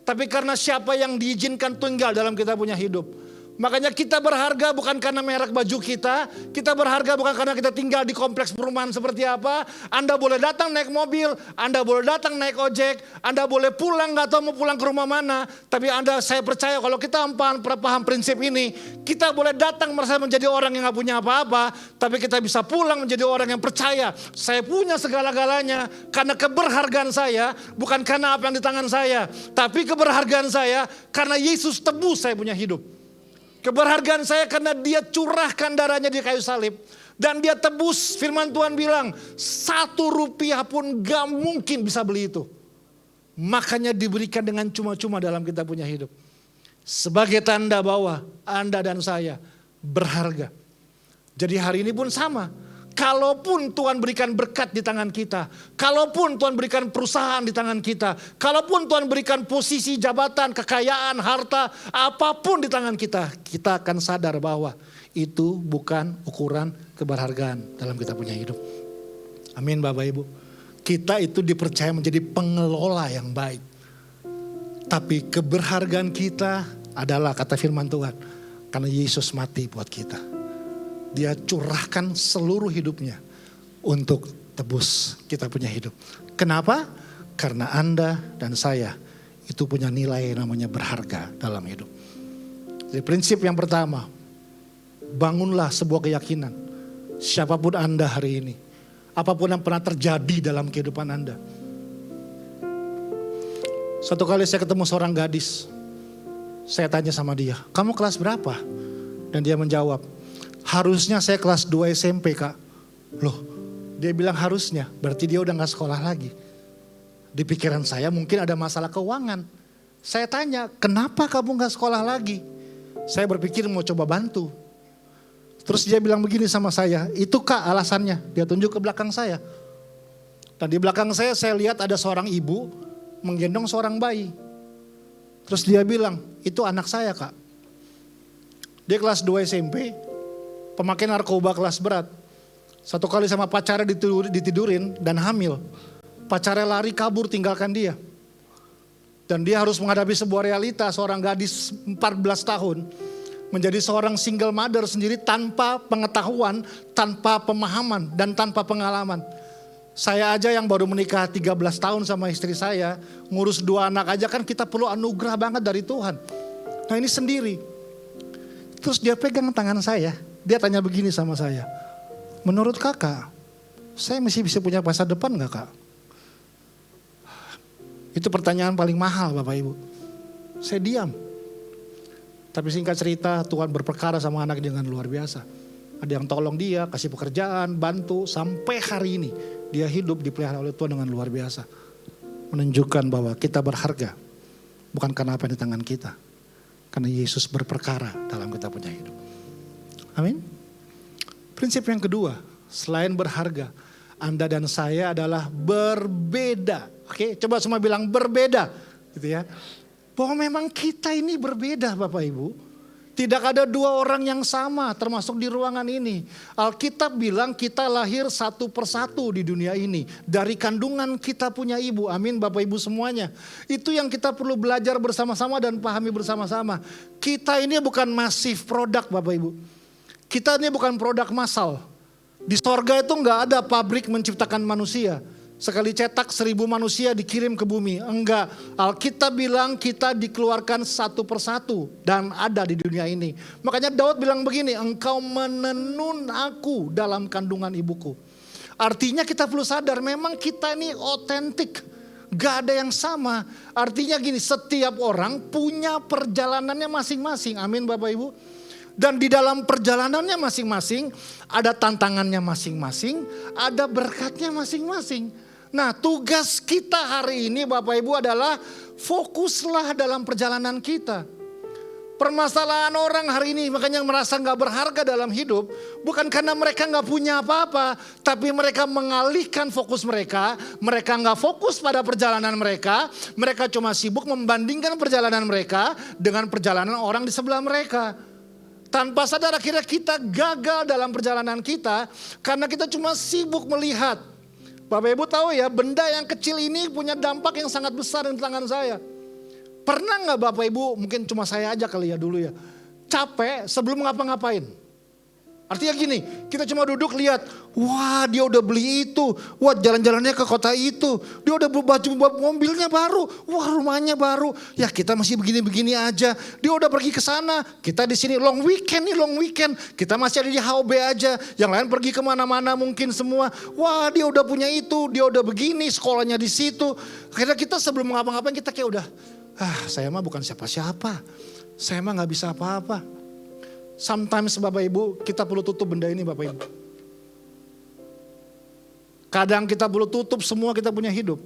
tapi karena siapa yang diizinkan tinggal dalam kita punya hidup. Makanya kita berharga bukan karena merek baju kita berharga bukan karena kita tinggal di kompleks perumahan seperti apa. Anda boleh datang naik mobil, Anda boleh datang naik ojek, Anda boleh pulang gak tahu mau pulang ke rumah mana. Tapi saya percaya kalau kita paham prinsip ini, kita boleh datang merasa menjadi orang yang gak punya apa-apa, tapi kita bisa pulang menjadi orang yang percaya. Saya punya segala-galanya karena keberhargaan saya, bukan karena apa yang di tangan saya. Tapi keberhargaan saya karena Yesus tebus saya punya hidup. Keberhargaan saya karena dia curahkan darahnya di kayu salib. Dan dia tebus, firman Tuhan bilang, 1 rupiah pun gak mungkin bisa beli itu. Makanya diberikan dengan cuma-cuma dalam kita punya hidup. Sebagai tanda bahwa Anda dan saya berharga. Jadi hari ini pun sama. Kalaupun Tuhan berikan berkat di tangan kita, kalaupun Tuhan berikan perusahaan di tangan kita, kalaupun Tuhan berikan posisi, jabatan, kekayaan, harta, apapun di tangan kita, kita akan sadar bahwa itu bukan ukuran keberhargaan dalam kita punya hidup. Amin Bapak Ibu. Kita itu dipercaya menjadi pengelola yang baik. Tapi keberhargaan kita adalah kata firman Tuhan, karena Yesus mati buat kita. Dia curahkan seluruh hidupnya untuk tebus kita punya hidup. Kenapa? Karena Anda dan saya itu punya nilai namanya berharga dalam hidup. Jadi prinsip yang pertama, bangunlah sebuah keyakinan. Siapapun Anda hari ini, apapun yang pernah terjadi dalam kehidupan Anda. Satu kali saya ketemu seorang gadis, saya tanya sama dia, kamu kelas berapa? Dan dia menjawab, harusnya saya kelas 2 SMP kak. Loh, dia bilang harusnya, berarti dia udah gak sekolah lagi. Di pikiran saya mungkin ada masalah keuangan. Saya tanya, kenapa kamu gak sekolah lagi? Saya berpikir mau coba bantu. Terus dia bilang begini sama saya, itu kak alasannya. Dia tunjuk ke belakang saya. Dan di belakang saya lihat ada seorang ibu menggendong seorang bayi. Terus dia bilang, itu anak saya kak. Dia kelas 2 SMP. Pemakai narkoba kelas berat. Satu kali sama pacarnya ditidurin dan hamil. Pacarnya lari kabur tinggalkan dia. Dan dia harus menghadapi sebuah realita seorang gadis 14 tahun. Menjadi seorang single mother sendiri tanpa pengetahuan, tanpa pemahaman dan tanpa pengalaman. Saya aja yang baru menikah 13 tahun sama istri saya. Ngurus 2 anak aja kan kita perlu anugerah banget dari Tuhan. Nah ini sendiri. Terus dia pegang tangan saya. Dia tanya begini sama saya, menurut kakak, saya masih bisa punya masa depan gak kak? Itu pertanyaan paling mahal Bapak Ibu. Saya diam. Tapi singkat cerita, Tuhan berperkara sama anak dengan luar biasa. Ada yang tolong dia, kasih pekerjaan, bantu. Sampai hari ini dia hidup dipelihara oleh Tuhan dengan luar biasa. Menunjukkan bahwa kita berharga. Bukan karena apa yang di tangan kita. Karena Yesus berperkara dalam kita punya hidup. Amin. Prinsip yang kedua, selain berharga, Anda dan saya adalah berbeda. Oke, coba semua bilang berbeda. Gitu ya. Bahwa memang kita ini berbeda Bapak Ibu. Tidak ada dua orang yang sama termasuk di ruangan ini. Alkitab bilang kita lahir satu persatu di dunia ini. Dari kandungan kita punya ibu. Amin Bapak Ibu semuanya. Itu yang kita perlu belajar bersama-sama dan pahami bersama-sama. Kita ini bukan masif produk Bapak Ibu. Kita ini bukan produk massal. Di sorga itu enggak ada pabrik menciptakan manusia. Sekali cetak 1000 manusia dikirim ke bumi. Enggak. Alkitab bilang kita dikeluarkan satu persatu dan ada di dunia ini. Makanya Daud bilang begini, engkau menenun aku dalam kandungan ibuku. Artinya kita perlu sadar memang kita ini otentik. Gak ada yang sama. Artinya gini, setiap orang punya perjalanannya masing-masing. Amin Bapak Ibu. Dan di dalam perjalanannya masing-masing ada tantangannya masing-masing, ada berkatnya masing-masing. Nah, tugas kita hari ini Bapak Ibu adalah fokuslah dalam perjalanan kita. Permasalahan orang hari ini makanya merasa gak berharga dalam hidup. Bukan karena mereka gak punya apa-apa. Tapi mereka mengalihkan fokus mereka. Mereka gak fokus pada perjalanan mereka. Mereka cuma sibuk membandingkan perjalanan mereka dengan perjalanan orang di sebelah mereka. Tanpa sadar akhirnya kita gagal dalam perjalanan kita. Karena kita cuma sibuk melihat. Bapak Ibu tahu ya, benda yang kecil ini punya dampak yang sangat besar di tangan saya. Pernah gak Bapak Ibu, mungkin cuma saya aja kali ya dulu ya, capek sebelum ngapa-ngapain? Artinya gini, kita cuma duduk lihat, wah dia udah beli itu, wah jalan-jalannya ke kota itu, dia udah baju mobilnya baru, wah rumahnya baru, ya kita masih begini-begini aja, dia udah pergi ke sana, kita di sini long weekend, kita masih ada di HOB aja, yang lain pergi kemana-mana mungkin semua, wah dia udah punya itu, dia udah begini, sekolahnya di situ, akhirnya kita sebelum ngapa-ngapain kita kayak udah, saya mah bukan siapa-siapa, saya mah gak bisa apa-apa. Sometimes Bapak Ibu kita perlu tutup benda ini Bapak Ibu. Kadang kita perlu tutup semua kita punya hidup.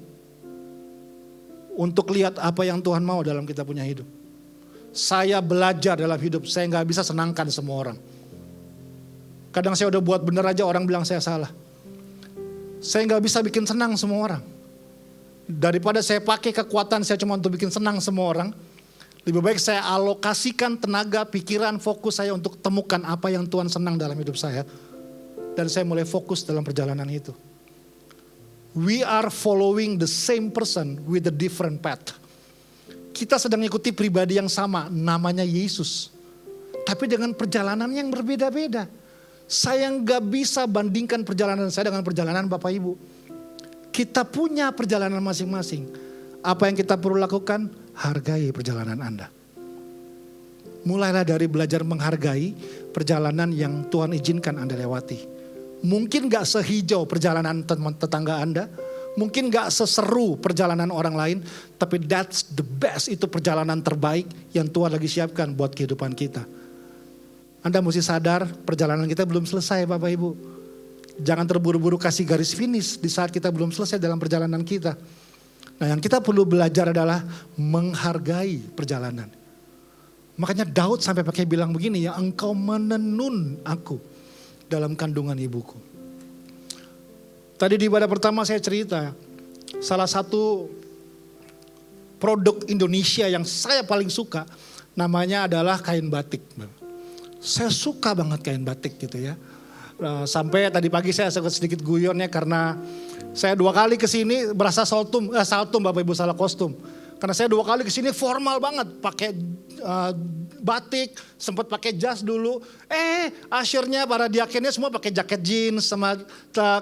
Untuk lihat apa yang Tuhan mau dalam kita punya hidup. Saya belajar dalam hidup, saya gak bisa senangkan semua orang. Kadang saya udah buat bener aja orang bilang saya salah. Saya gak bisa bikin senang semua orang. Daripada saya pakai kekuatan saya cuma untuk bikin senang semua orang. Lebih baik saya alokasikan tenaga, pikiran, fokus saya untuk temukan apa yang Tuhan senang dalam hidup saya. Dan saya mulai fokus dalam perjalanan itu. We are following the same person with a different path. Kita sedang ikuti pribadi yang sama, namanya Yesus. Tapi dengan perjalanan yang berbeda-beda. Saya nggak bisa bandingkan perjalanan saya dengan perjalanan Bapak Ibu. Kita punya perjalanan masing-masing. Apa yang kita perlu lakukan? Hargai perjalanan Anda. Mulailah dari belajar menghargai perjalanan yang Tuhan izinkan Anda lewati. Mungkin gak sehijau perjalanan tetangga Anda. Mungkin gak seseru perjalanan orang lain. Tapi that's the best, itu perjalanan terbaik yang Tuhan lagi siapkan buat kehidupan kita. Anda mesti sadar perjalanan kita belum selesai Bapak Ibu. Jangan terburu-buru kasih garis finish di saat kita belum selesai dalam perjalanan kita. Nah yang kita perlu belajar adalah menghargai perjalanan. Makanya Daud sampai pakai bilang begini, ya engkau menenun aku dalam kandungan ibuku. Tadi di ibadah pertama saya cerita, salah satu produk Indonesia yang saya paling suka namanya adalah kain batik. Saya suka banget kain batik gitu ya. Sampai tadi pagi saya sedikit guyon ya karena saya 2 kali kesini berasa saltum Bapak Ibu salah kostum. Karena saya 2 kali kesini formal banget pakai batik, sempat pakai jas dulu. Ushernya para diakennya semua pakai jaket jeans sama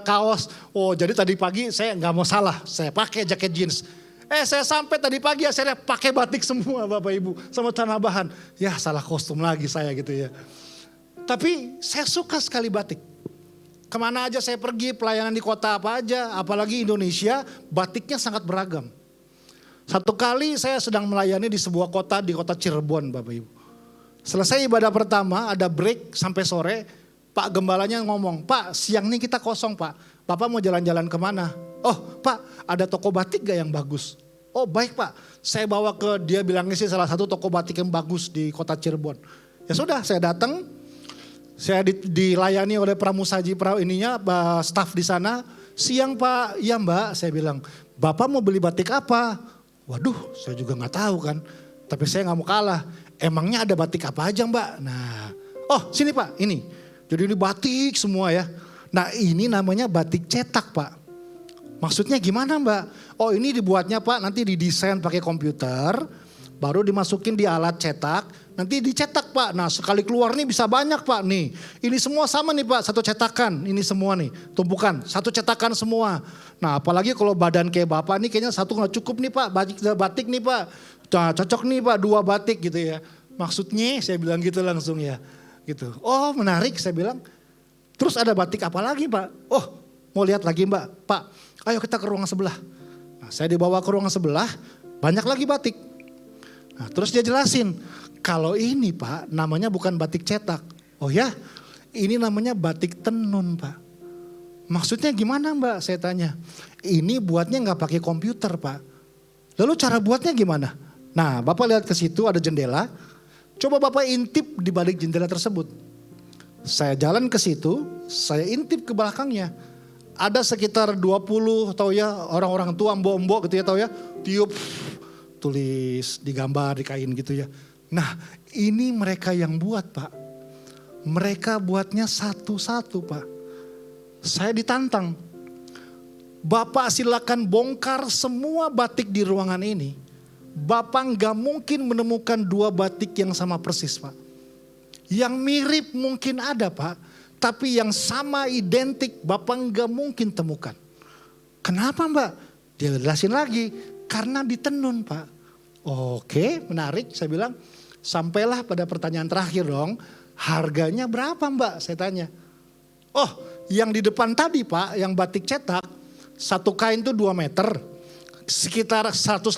kaos. Oh jadi tadi pagi saya nggak mau salah, saya pakai jaket jeans. Saya sampai tadi pagi akhirnya pakai batik semua Bapak Ibu sama celana bahan. Ya salah kostum lagi saya gitu ya. Tapi saya suka sekali batik. Kemana aja saya pergi, pelayanan di kota apa aja, apalagi Indonesia, batiknya sangat beragam. Satu kali saya sedang melayani di sebuah kota, di kota Cirebon Bapak Ibu. Selesai ibadah pertama, ada break sampai sore. Pak gembalanya ngomong, Pak siang ini kita kosong Pak. Bapak mau jalan-jalan kemana? Oh Pak, ada toko batik gak yang bagus? Oh baik Pak, saya bawa ke, dia bilangnya sih salah satu toko batik yang bagus di kota Cirebon. Ya sudah, saya datang, saya dilayani oleh pramusaji staf di sana. Siang Pak, iya Mbak, saya bilang, Bapak mau beli batik apa? Waduh, saya juga nggak tahu kan. Tapi saya nggak mau kalah. Emangnya ada batik apa aja Mbak? Nah, oh sini Pak, ini. Jadi ini batik semua ya. Nah ini namanya batik cetak Pak. Maksudnya gimana Mbak? Oh ini dibuatnya Pak, nanti didesain pakai komputer. Baru dimasukin di alat cetak, nanti dicetak Pak. Nah sekali keluar nih bisa banyak Pak nih. Ini semua sama nih Pak, satu cetakan. Ini semua nih, tumpukan, satu cetakan semua. Nah apalagi kalau badan kayak Bapak nih kayaknya satu nggak cukup nih Pak. Batik nih Pak, nah, cocok nih Pak 2 batik gitu ya. Maksudnya saya bilang gitu langsung ya. Gitu. Oh menarik saya bilang. Terus ada batik apa lagi Pak? Oh mau lihat lagi Mbak. Pak ayo kita ke ruangan sebelah. Nah, saya dibawa ke ruangan sebelah, banyak lagi batik. Nah, terus dia jelasin, kalau ini Pak namanya bukan batik cetak. Oh ya, ini namanya batik tenun Pak. Maksudnya gimana Mbak? Saya tanya. Ini buatnya nggak pakai komputer Pak. Lalu cara buatnya gimana? Nah Bapak lihat ke situ ada jendela. Coba Bapak intip di balik jendela tersebut. Saya jalan ke situ, saya intip ke belakangnya. Ada sekitar 20 tahu ya orang-orang tua mbok-mbok gitu ya tahu ya. Tiup tulis digambar di kain gitu ya. Nah ini mereka yang buat Pak. Mereka buatnya satu-satu Pak. Saya ditantang. Bapak silakan bongkar semua batik di ruangan ini. Bapak gak mungkin menemukan 2 batik yang sama persis Pak. Yang mirip mungkin ada Pak. Tapi yang sama identik Bapak gak mungkin temukan. Kenapa Mbak? Dia jelasin lagi. Karena ditenun Pak. Oke, menarik. Saya bilang, sampailah pada pertanyaan terakhir dong. Harganya berapa Mbak? Saya tanya. Oh, yang di depan tadi Pak, yang batik cetak, satu kain itu 2 meter. Sekitar 150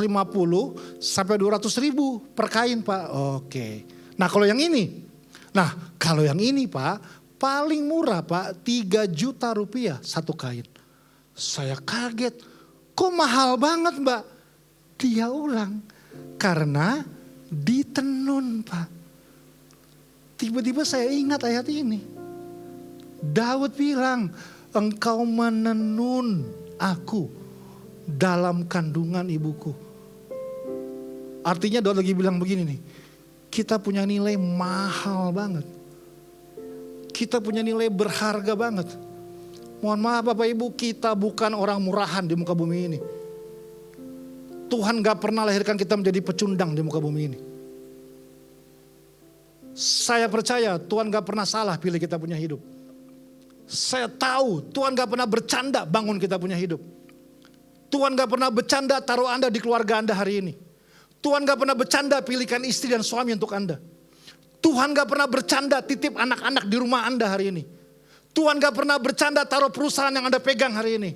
sampai 200 ribu per kain Pak. Oke. Nah kalau yang ini. Nah kalau yang ini Pak, paling murah Pak, 3 juta rupiah satu kain. Saya kaget. Kok mahal banget Mbak? Dia ulang. Karena ditenun Pak. Tiba-tiba saya ingat ayat ini. Daud bilang, engkau menenun aku dalam kandungan ibuku. Artinya Daud lagi bilang begini nih. Kita punya nilai mahal banget. Kita punya nilai berharga banget. Mohon maaf Bapak Ibu, kita bukan orang murahan di muka bumi ini. Tuhan gak pernah lahirkan kita menjadi pecundang di muka bumi ini. Saya percaya Tuhan gak pernah salah pilih kita punya hidup. Saya tahu Tuhan gak pernah bercanda bangun kita punya hidup. Tuhan gak pernah bercanda taruh Anda di keluarga Anda hari ini. Tuhan gak pernah bercanda pilihkan istri dan suami untuk Anda. Tuhan gak pernah bercanda titip anak-anak di rumah Anda hari ini. Tuhan gak pernah bercanda taruh perusahaan yang Anda pegang hari ini.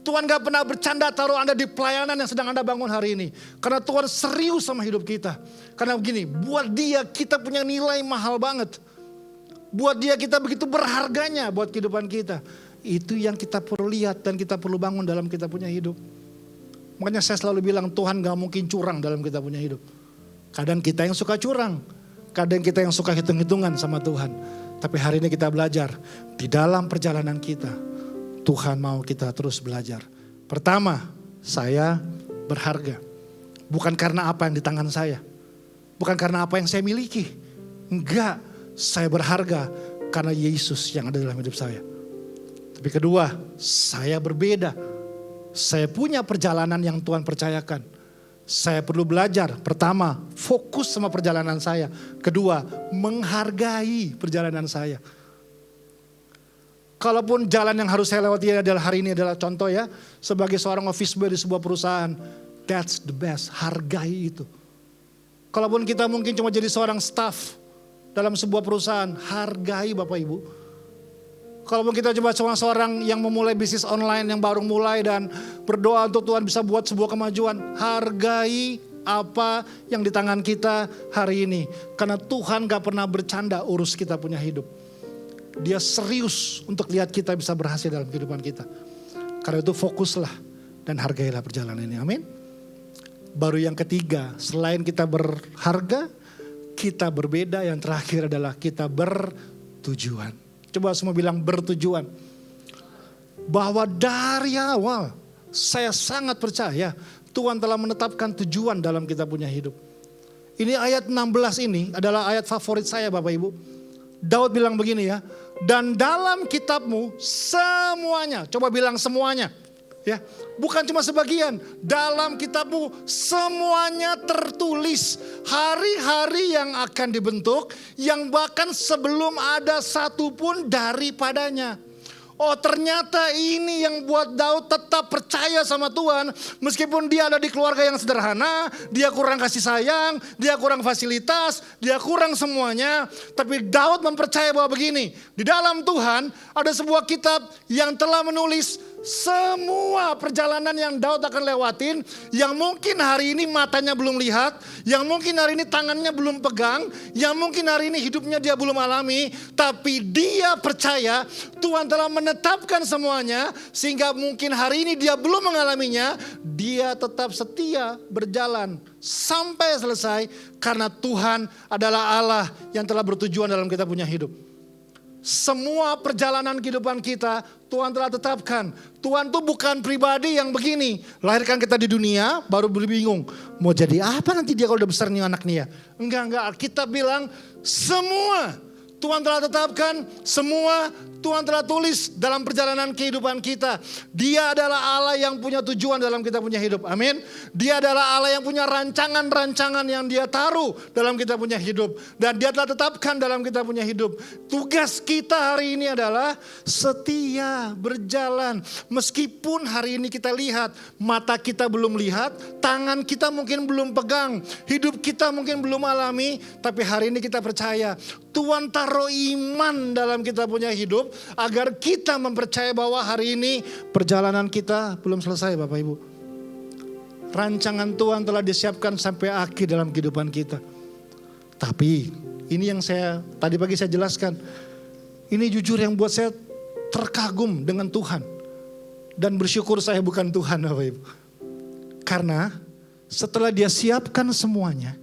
Tuhan gak pernah bercanda taruh Anda di pelayanan yang sedang Anda bangun hari ini. Karena Tuhan serius sama hidup kita. Karena begini, buat dia kita punya nilai mahal banget. Buat dia kita begitu berharganya buat kehidupan kita. Itu yang kita perlu lihat dan kita perlu bangun dalam kita punya hidup. Makanya saya selalu bilang Tuhan gak mungkin curang dalam kita punya hidup. Kadang kita yang suka curang. Kadang kita yang suka hitung-hitungan sama Tuhan. Tapi hari ini kita belajar. Di dalam perjalanan kita, Tuhan mau kita terus belajar. Pertama, saya berharga. Bukan karena apa yang di tangan saya. Bukan karena apa yang saya miliki. Enggak, saya berharga karena Yesus yang ada dalam hidup saya. Tapi kedua, saya berbeda. Saya punya perjalanan yang Tuhan percayakan. Saya perlu belajar. Pertama, fokus sama perjalanan saya. Kedua, menghargai perjalanan saya. Kalaupun jalan yang harus saya lewati adalah hari ini adalah contoh ya. Sebagai seorang office boy di sebuah perusahaan. That's the best. Hargai itu. Kalaupun kita mungkin cuma jadi seorang staff dalam sebuah perusahaan. Hargai Bapak Ibu. Kalaupun kita coba seorang yang memulai bisnis online yang baru mulai dan berdoa untuk Tuhan bisa buat sebuah kemajuan. Hargai apa yang di tangan kita hari ini. Karena Tuhan gak pernah bercanda urus kita punya hidup. Dia serius untuk lihat kita bisa berhasil dalam kehidupan kita. Karena itu fokuslah dan hargailah perjalanan ini. Amin. Baru yang ketiga, selain kita berharga, kita berbeda. Yang terakhir adalah kita bertujuan. Coba semua bilang bertujuan. Bahwa dari awal saya sangat percaya Tuhan telah menetapkan tujuan dalam kita punya hidup. Ini ayat 16 ini adalah ayat favorit saya Bapak Ibu. Daud bilang begini ya. Dan dalam kitabmu semuanya. Coba bilang semuanya. Ya, bukan cuma sebagian. Dalam kitabmu semuanya tertulis. Hari-hari yang akan dibentuk. Yang bahkan sebelum ada satupun daripadanya. Oh ternyata ini yang buat Daud tetap percaya sama Tuhan. Meskipun dia ada di keluarga yang sederhana. Dia kurang kasih sayang. Dia kurang fasilitas. Dia kurang semuanya. Tapi Daud mempercaya bahwa begini. Di dalam Tuhan ada sebuah kitab yang telah menulis semua perjalanan yang Daud akan lewatin. Yang mungkin hari ini matanya belum lihat. Yang mungkin hari ini tangannya belum pegang. Yang mungkin hari ini hidupnya dia belum alami. Tapi dia percaya Tuhan telah menetapkan semuanya. Sehingga mungkin hari ini dia belum mengalaminya. Dia tetap setia berjalan sampai selesai. Karena Tuhan adalah Allah yang telah bertujuan dalam kita punya hidup. Semua perjalanan kehidupan kita Tuhan telah tetapkan. Tuhan tuh bukan pribadi yang begini. Lahirkan kita di dunia baru bingung. Mau jadi apa nanti dia kalau udah besar nih anak nih ya. Enggak. Kita bilang semua Tuhan telah tetapkan. Semua Tuhan telah tulis dalam perjalanan kehidupan kita. Dia adalah Allah yang punya tujuan dalam kita punya hidup. Amin. Dia adalah Allah yang punya rancangan-rancangan yang dia taruh dalam kita punya hidup. Dan dia telah tetapkan dalam kita punya hidup. Tugas kita hari ini adalah setia berjalan. Meskipun hari ini kita lihat, mata kita belum lihat, tangan kita mungkin belum pegang, hidup kita mungkin belum alami. Tapi hari ini kita percaya Tuhan taruh iman dalam kita punya hidup. Agar kita mempercayai bahwa hari ini perjalanan kita belum selesai Bapak Ibu. Rancangan Tuhan telah disiapkan sampai akhir dalam kehidupan kita. Tapi ini yang tadi pagi saya jelaskan. Ini jujur yang buat saya terkagum dengan Tuhan. Dan bersyukur saya bukan Tuhan Bapak Ibu. Karena setelah dia siapkan semuanya.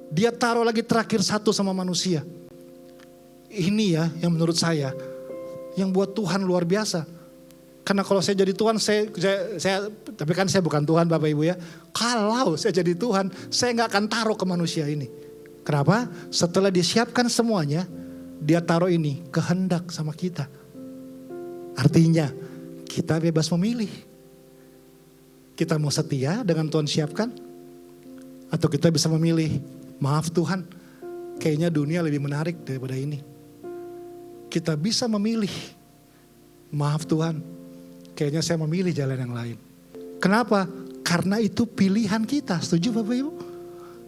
Dia taruh lagi terakhir satu sama manusia. Ini ya yang menurut saya yang buat Tuhan luar biasa. Karena kalau saya jadi Tuhan, tapi kan saya bukan Tuhan Bapak Ibu ya. Kalau saya jadi Tuhan, saya gak akan taruh ke manusia ini. Kenapa? Setelah disiapkan semuanya, dia taruh ini kehendak sama kita. Artinya kita bebas memilih. Kita mau setia dengan Tuhan siapkan, atau kita bisa memilih, maaf Tuhan, kayaknya dunia lebih menarik daripada ini. Kita bisa memilih, maaf Tuhan, kayaknya saya memilih jalan yang lain. Kenapa? Karena itu pilihan kita, setuju Bapak Ibu?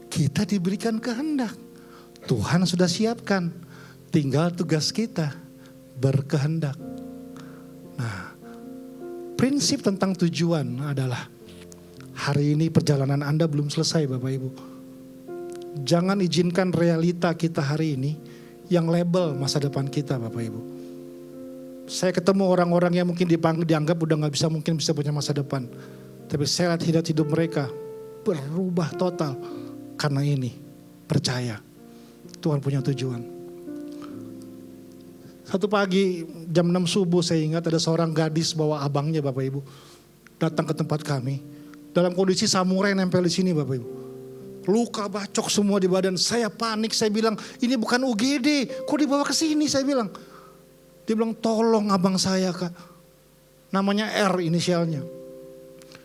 Kita diberikan kehendak, Tuhan sudah siapkan, tinggal tugas kita berkehendak. Nah, prinsip tentang tujuan adalah, hari ini perjalanan Anda belum selesai Bapak Ibu. Jangan izinkan realita kita hari ini yang label masa depan kita Bapak Ibu. Saya ketemu orang-orang yang mungkin dianggap udah mungkin bisa punya masa depan. Tapi saya lihat hidup mereka berubah total. Karena ini, percaya Tuhan punya tujuan. Satu pagi jam 6 subuh saya ingat ada seorang gadis bawa abangnya Bapak Ibu. Datang ke tempat kami. Dalam kondisi samurai nempel di sini Bapak Ibu. Luka bacok semua di badan. Saya panik, saya bilang ini bukan UGD. Kok dibawa ke sini saya bilang. Dia bilang tolong abang saya Kak. Namanya R inisialnya.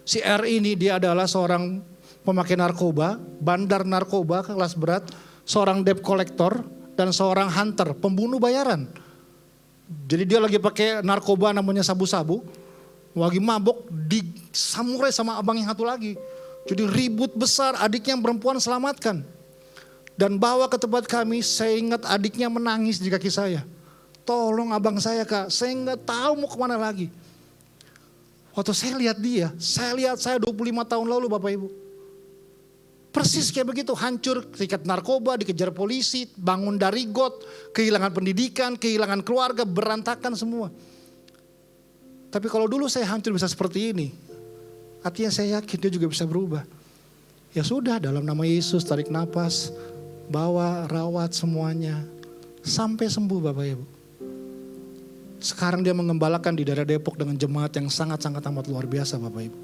Si R ini dia adalah seorang pemakai narkoba. Bandar narkoba kelas berat. Seorang debt collector. Dan seorang hunter, pembunuh bayaran. Jadi dia lagi pakai narkoba namanya sabu-sabu. Lagi mabok di samurai sama abang yang satu lagi. Jadi ribut besar, adiknya yang perempuan selamatkan. Dan bawa ke tempat kami, saya ingat adiknya menangis di kaki saya. Tolong abang saya Kak, saya nggak tahu mau kemana lagi. Waktu saya lihat dia, saya lihat saya 25 tahun lalu Bapak Ibu. Persis kayak begitu, hancur, terikat narkoba, dikejar polisi, bangun dari got, kehilangan pendidikan, kehilangan keluarga, berantakan semua. Tapi kalau dulu saya hancur bisa seperti ini, artinya saya yakin dia juga bisa berubah. Ya sudah, dalam nama Yesus tarik napas, bawa, rawat semuanya, sampai sembuh Bapak Ibu. Sekarang dia mengembalakan di daerah Depok dengan jemaat yang sangat-sangat amat luar biasa Bapak Ibu.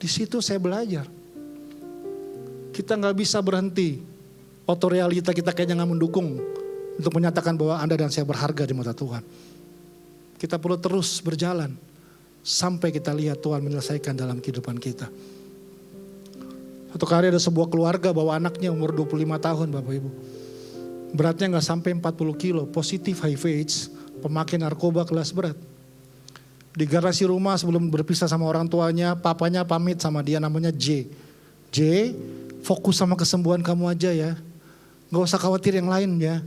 Di situ saya belajar. Kita gak bisa berhenti. Otorealita kita kayaknya gak mendukung untuk menyatakan bahwa Anda dan saya berharga di mata Tuhan. Kita perlu terus berjalan sampai kita lihat Tuhan menyelesaikan dalam kehidupan kita. Satu kali ada sebuah keluarga bawa anaknya umur 25 tahun Bapak Ibu. Beratnya gak sampai 40 kilo, positif HIV AIDS, pemakai narkoba kelas berat. Di garasi rumah sebelum berpisah sama orang tuanya, papanya pamit sama dia namanya J. J, fokus sama kesembuhan kamu aja ya. Gak usah khawatir yang lain ya.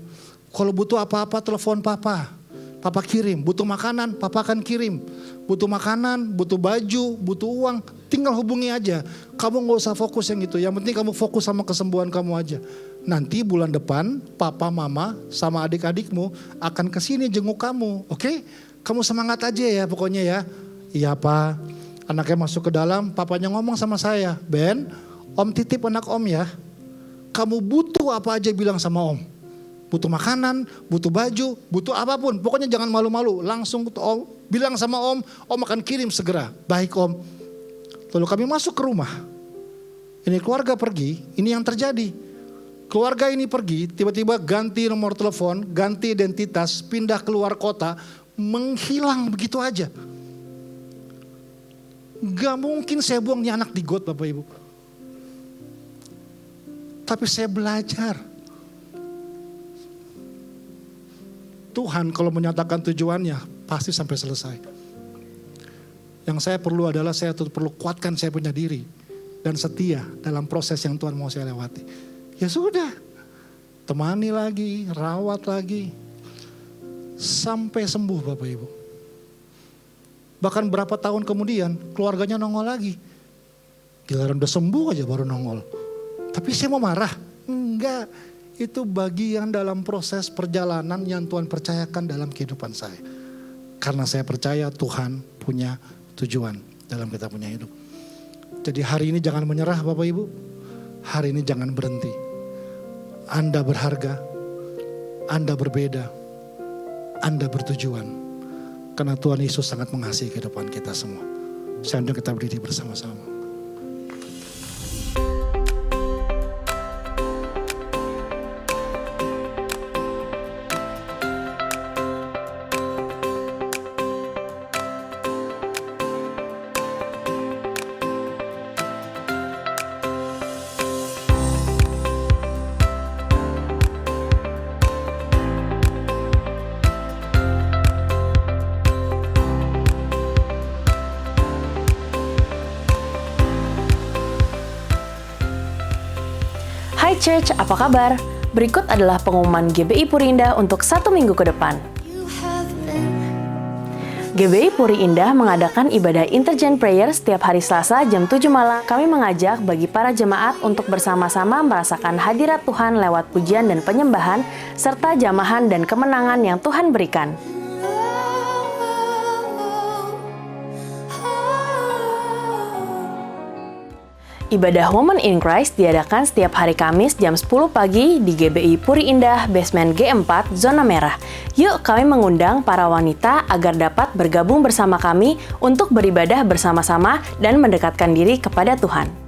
Kalau butuh apa-apa telepon papa. Papa kirim. Butuh makanan, papa akan kirim. Butuh makanan, butuh baju, butuh uang. Tinggal hubungi aja. Kamu gak usah fokus yang itu. Yang penting kamu fokus sama kesembuhan kamu aja. Nanti bulan depan papa, mama sama adik-adikmu akan kesini jenguk kamu. Oke? Kamu semangat aja ya pokoknya ya. Iya Pak. Anaknya masuk ke dalam, papanya ngomong sama saya. Ben, Om titip anak Om ya. Kamu butuh apa aja bilang sama Om. Butuh makanan, butuh baju, butuh apapun. Pokoknya jangan malu-malu. Langsung Om bilang sama Om akan kirim segera. Baik Om. Lalu kami masuk ke rumah. Ini keluarga pergi, ini yang terjadi. Keluarga ini pergi, tiba-tiba ganti nomor telepon, ganti identitas, pindah keluar kota, menghilang begitu aja. Gak mungkin saya buang nih anak di got Bapak Ibu. Tapi saya belajar. Tuhan kalau menyatakan tujuannya pasti sampai selesai. Yang saya perlu adalah saya perlu kuatkan saya punya diri. Dan setia dalam proses yang Tuhan mau saya lewati. Ya sudah. Temani lagi, rawat lagi. Sampai sembuh Bapak Ibu. Bahkan berapa tahun kemudian keluarganya nongol lagi. Giliran udah sembuh aja baru nongol. Tapi saya mau marah? Enggak. Itu bagian dalam proses perjalanan yang Tuhan percayakan dalam kehidupan saya. Karena saya percaya Tuhan punya tujuan dalam kita punya hidup. Jadi hari ini jangan menyerah Bapak Ibu. Hari ini jangan berhenti. Anda berharga. Anda berbeda. Anda bertujuan. Karena Tuhan Yesus sangat mengasihi kehidupan kita semua. Saya undang kita berdiri bersama-sama. Hai Church, apa kabar? Berikut adalah pengumuman GBI Puri Indah untuk 1 minggu ke depan. GBI Puri Indah mengadakan ibadah Interchange Prayer setiap hari Selasa jam 7 malam. Kami mengajak bagi para jemaat untuk bersama-sama merasakan hadirat Tuhan lewat pujian dan penyembahan, serta jamahan dan kemenangan yang Tuhan berikan. Ibadah Women in Christ diadakan setiap hari Kamis jam 10 pagi di GBI Puri Indah, basement G4, zona merah. Yuk kami mengundang para wanita agar dapat bergabung bersama kami untuk beribadah bersama-sama dan mendekatkan diri kepada Tuhan.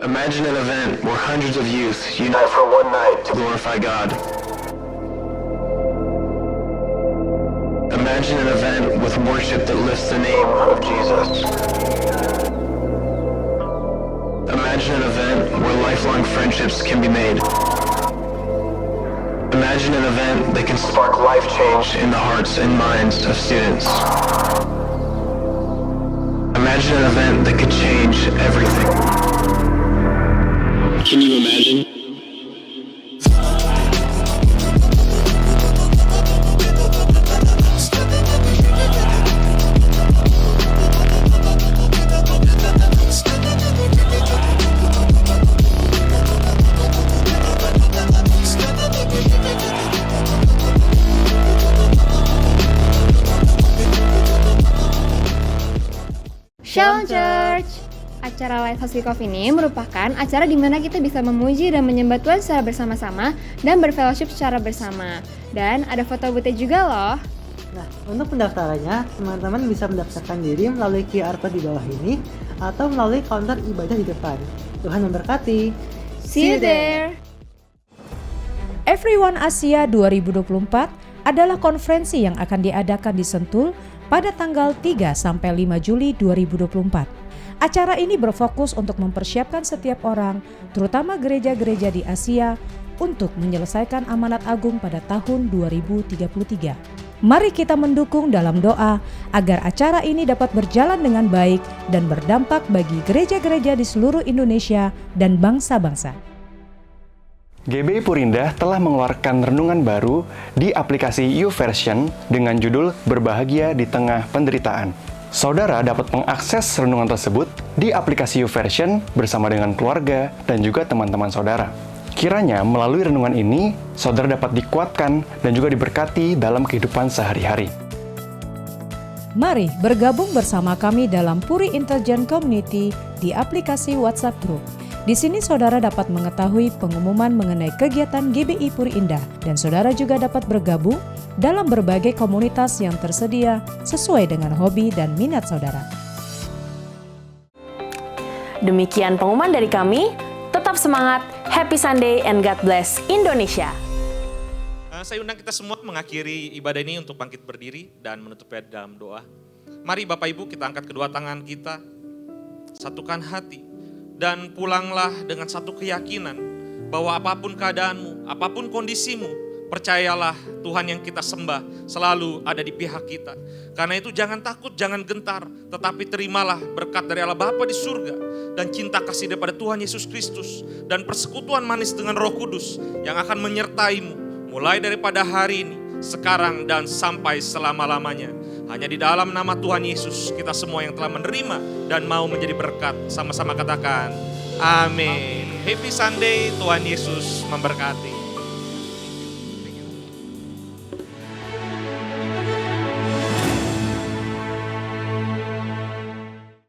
Imagine an event where hundreds of youth unite for one night to glorify God. Imagine an event with worship that lifts the name of Jesus. Imagine an event where lifelong friendships can be made. Imagine an event that can spark life change in the hearts and minds of students. Imagine an event that could change everything. Can you imagine? Shalom Church! Acara Live House Week Off ini merupakan acara di mana kita bisa memuji dan menyembah Tuhan secara bersama-sama dan berfellowship secara bersama. Dan ada foto booth juga loh. Nah, untuk pendaftarannya, teman-teman bisa mendaftarkan diri melalui QR code di bawah ini atau melalui counter ibadah di depan. Tuhan memberkati. See you there! Everyone Asia 2024 adalah konferensi yang akan diadakan di Sentul pada tanggal 3 sampai 5 Juli 2024. Acara ini berfokus untuk mempersiapkan setiap orang, terutama gereja-gereja di Asia, untuk menyelesaikan amanat agung pada tahun 2033. Mari kita mendukung dalam doa agar acara ini dapat berjalan dengan baik dan berdampak bagi gereja-gereja di seluruh Indonesia dan bangsa-bangsa. GBI Purindah telah mengeluarkan renungan baru di aplikasi YouVersion dengan judul Berbahagia di Tengah Penderitaan. Saudara dapat mengakses renungan tersebut di aplikasi YouVersion bersama dengan keluarga dan juga teman-teman saudara. Kiranya melalui renungan ini, saudara dapat dikuatkan dan juga diberkati dalam kehidupan sehari-hari. Mari bergabung bersama kami dalam Puri Intelligent Community di aplikasi WhatsApp Group. Di sini saudara dapat mengetahui pengumuman mengenai kegiatan GBI Puri Indah dan saudara juga dapat bergabung dalam berbagai komunitas yang tersedia sesuai dengan hobi dan minat saudara. Demikian pengumuman dari kami. Tetap semangat, happy Sunday and God bless Indonesia. Saya undang kita semua mengakhiri ibadah ini untuk bangkit berdiri dan menutupnya dalam doa. Mari Bapak Ibu kita angkat kedua tangan kita, satukan hati. Dan pulanglah dengan satu keyakinan bahwa apapun keadaanmu, apapun kondisimu, percayalah Tuhan yang kita sembah selalu ada di pihak kita. Karena itu jangan takut, jangan gentar, tetapi terimalah berkat dari Allah Bapa di surga dan cinta kasih daripada Tuhan Yesus Kristus dan persekutuan manis dengan Roh Kudus yang akan menyertaimu mulai daripada hari ini, sekarang dan sampai selama-lamanya. Hanya di dalam nama Tuhan Yesus kita semua yang telah menerima dan mau menjadi berkat. Sama-sama katakan amin. Happy Sunday, Tuhan Yesus memberkati.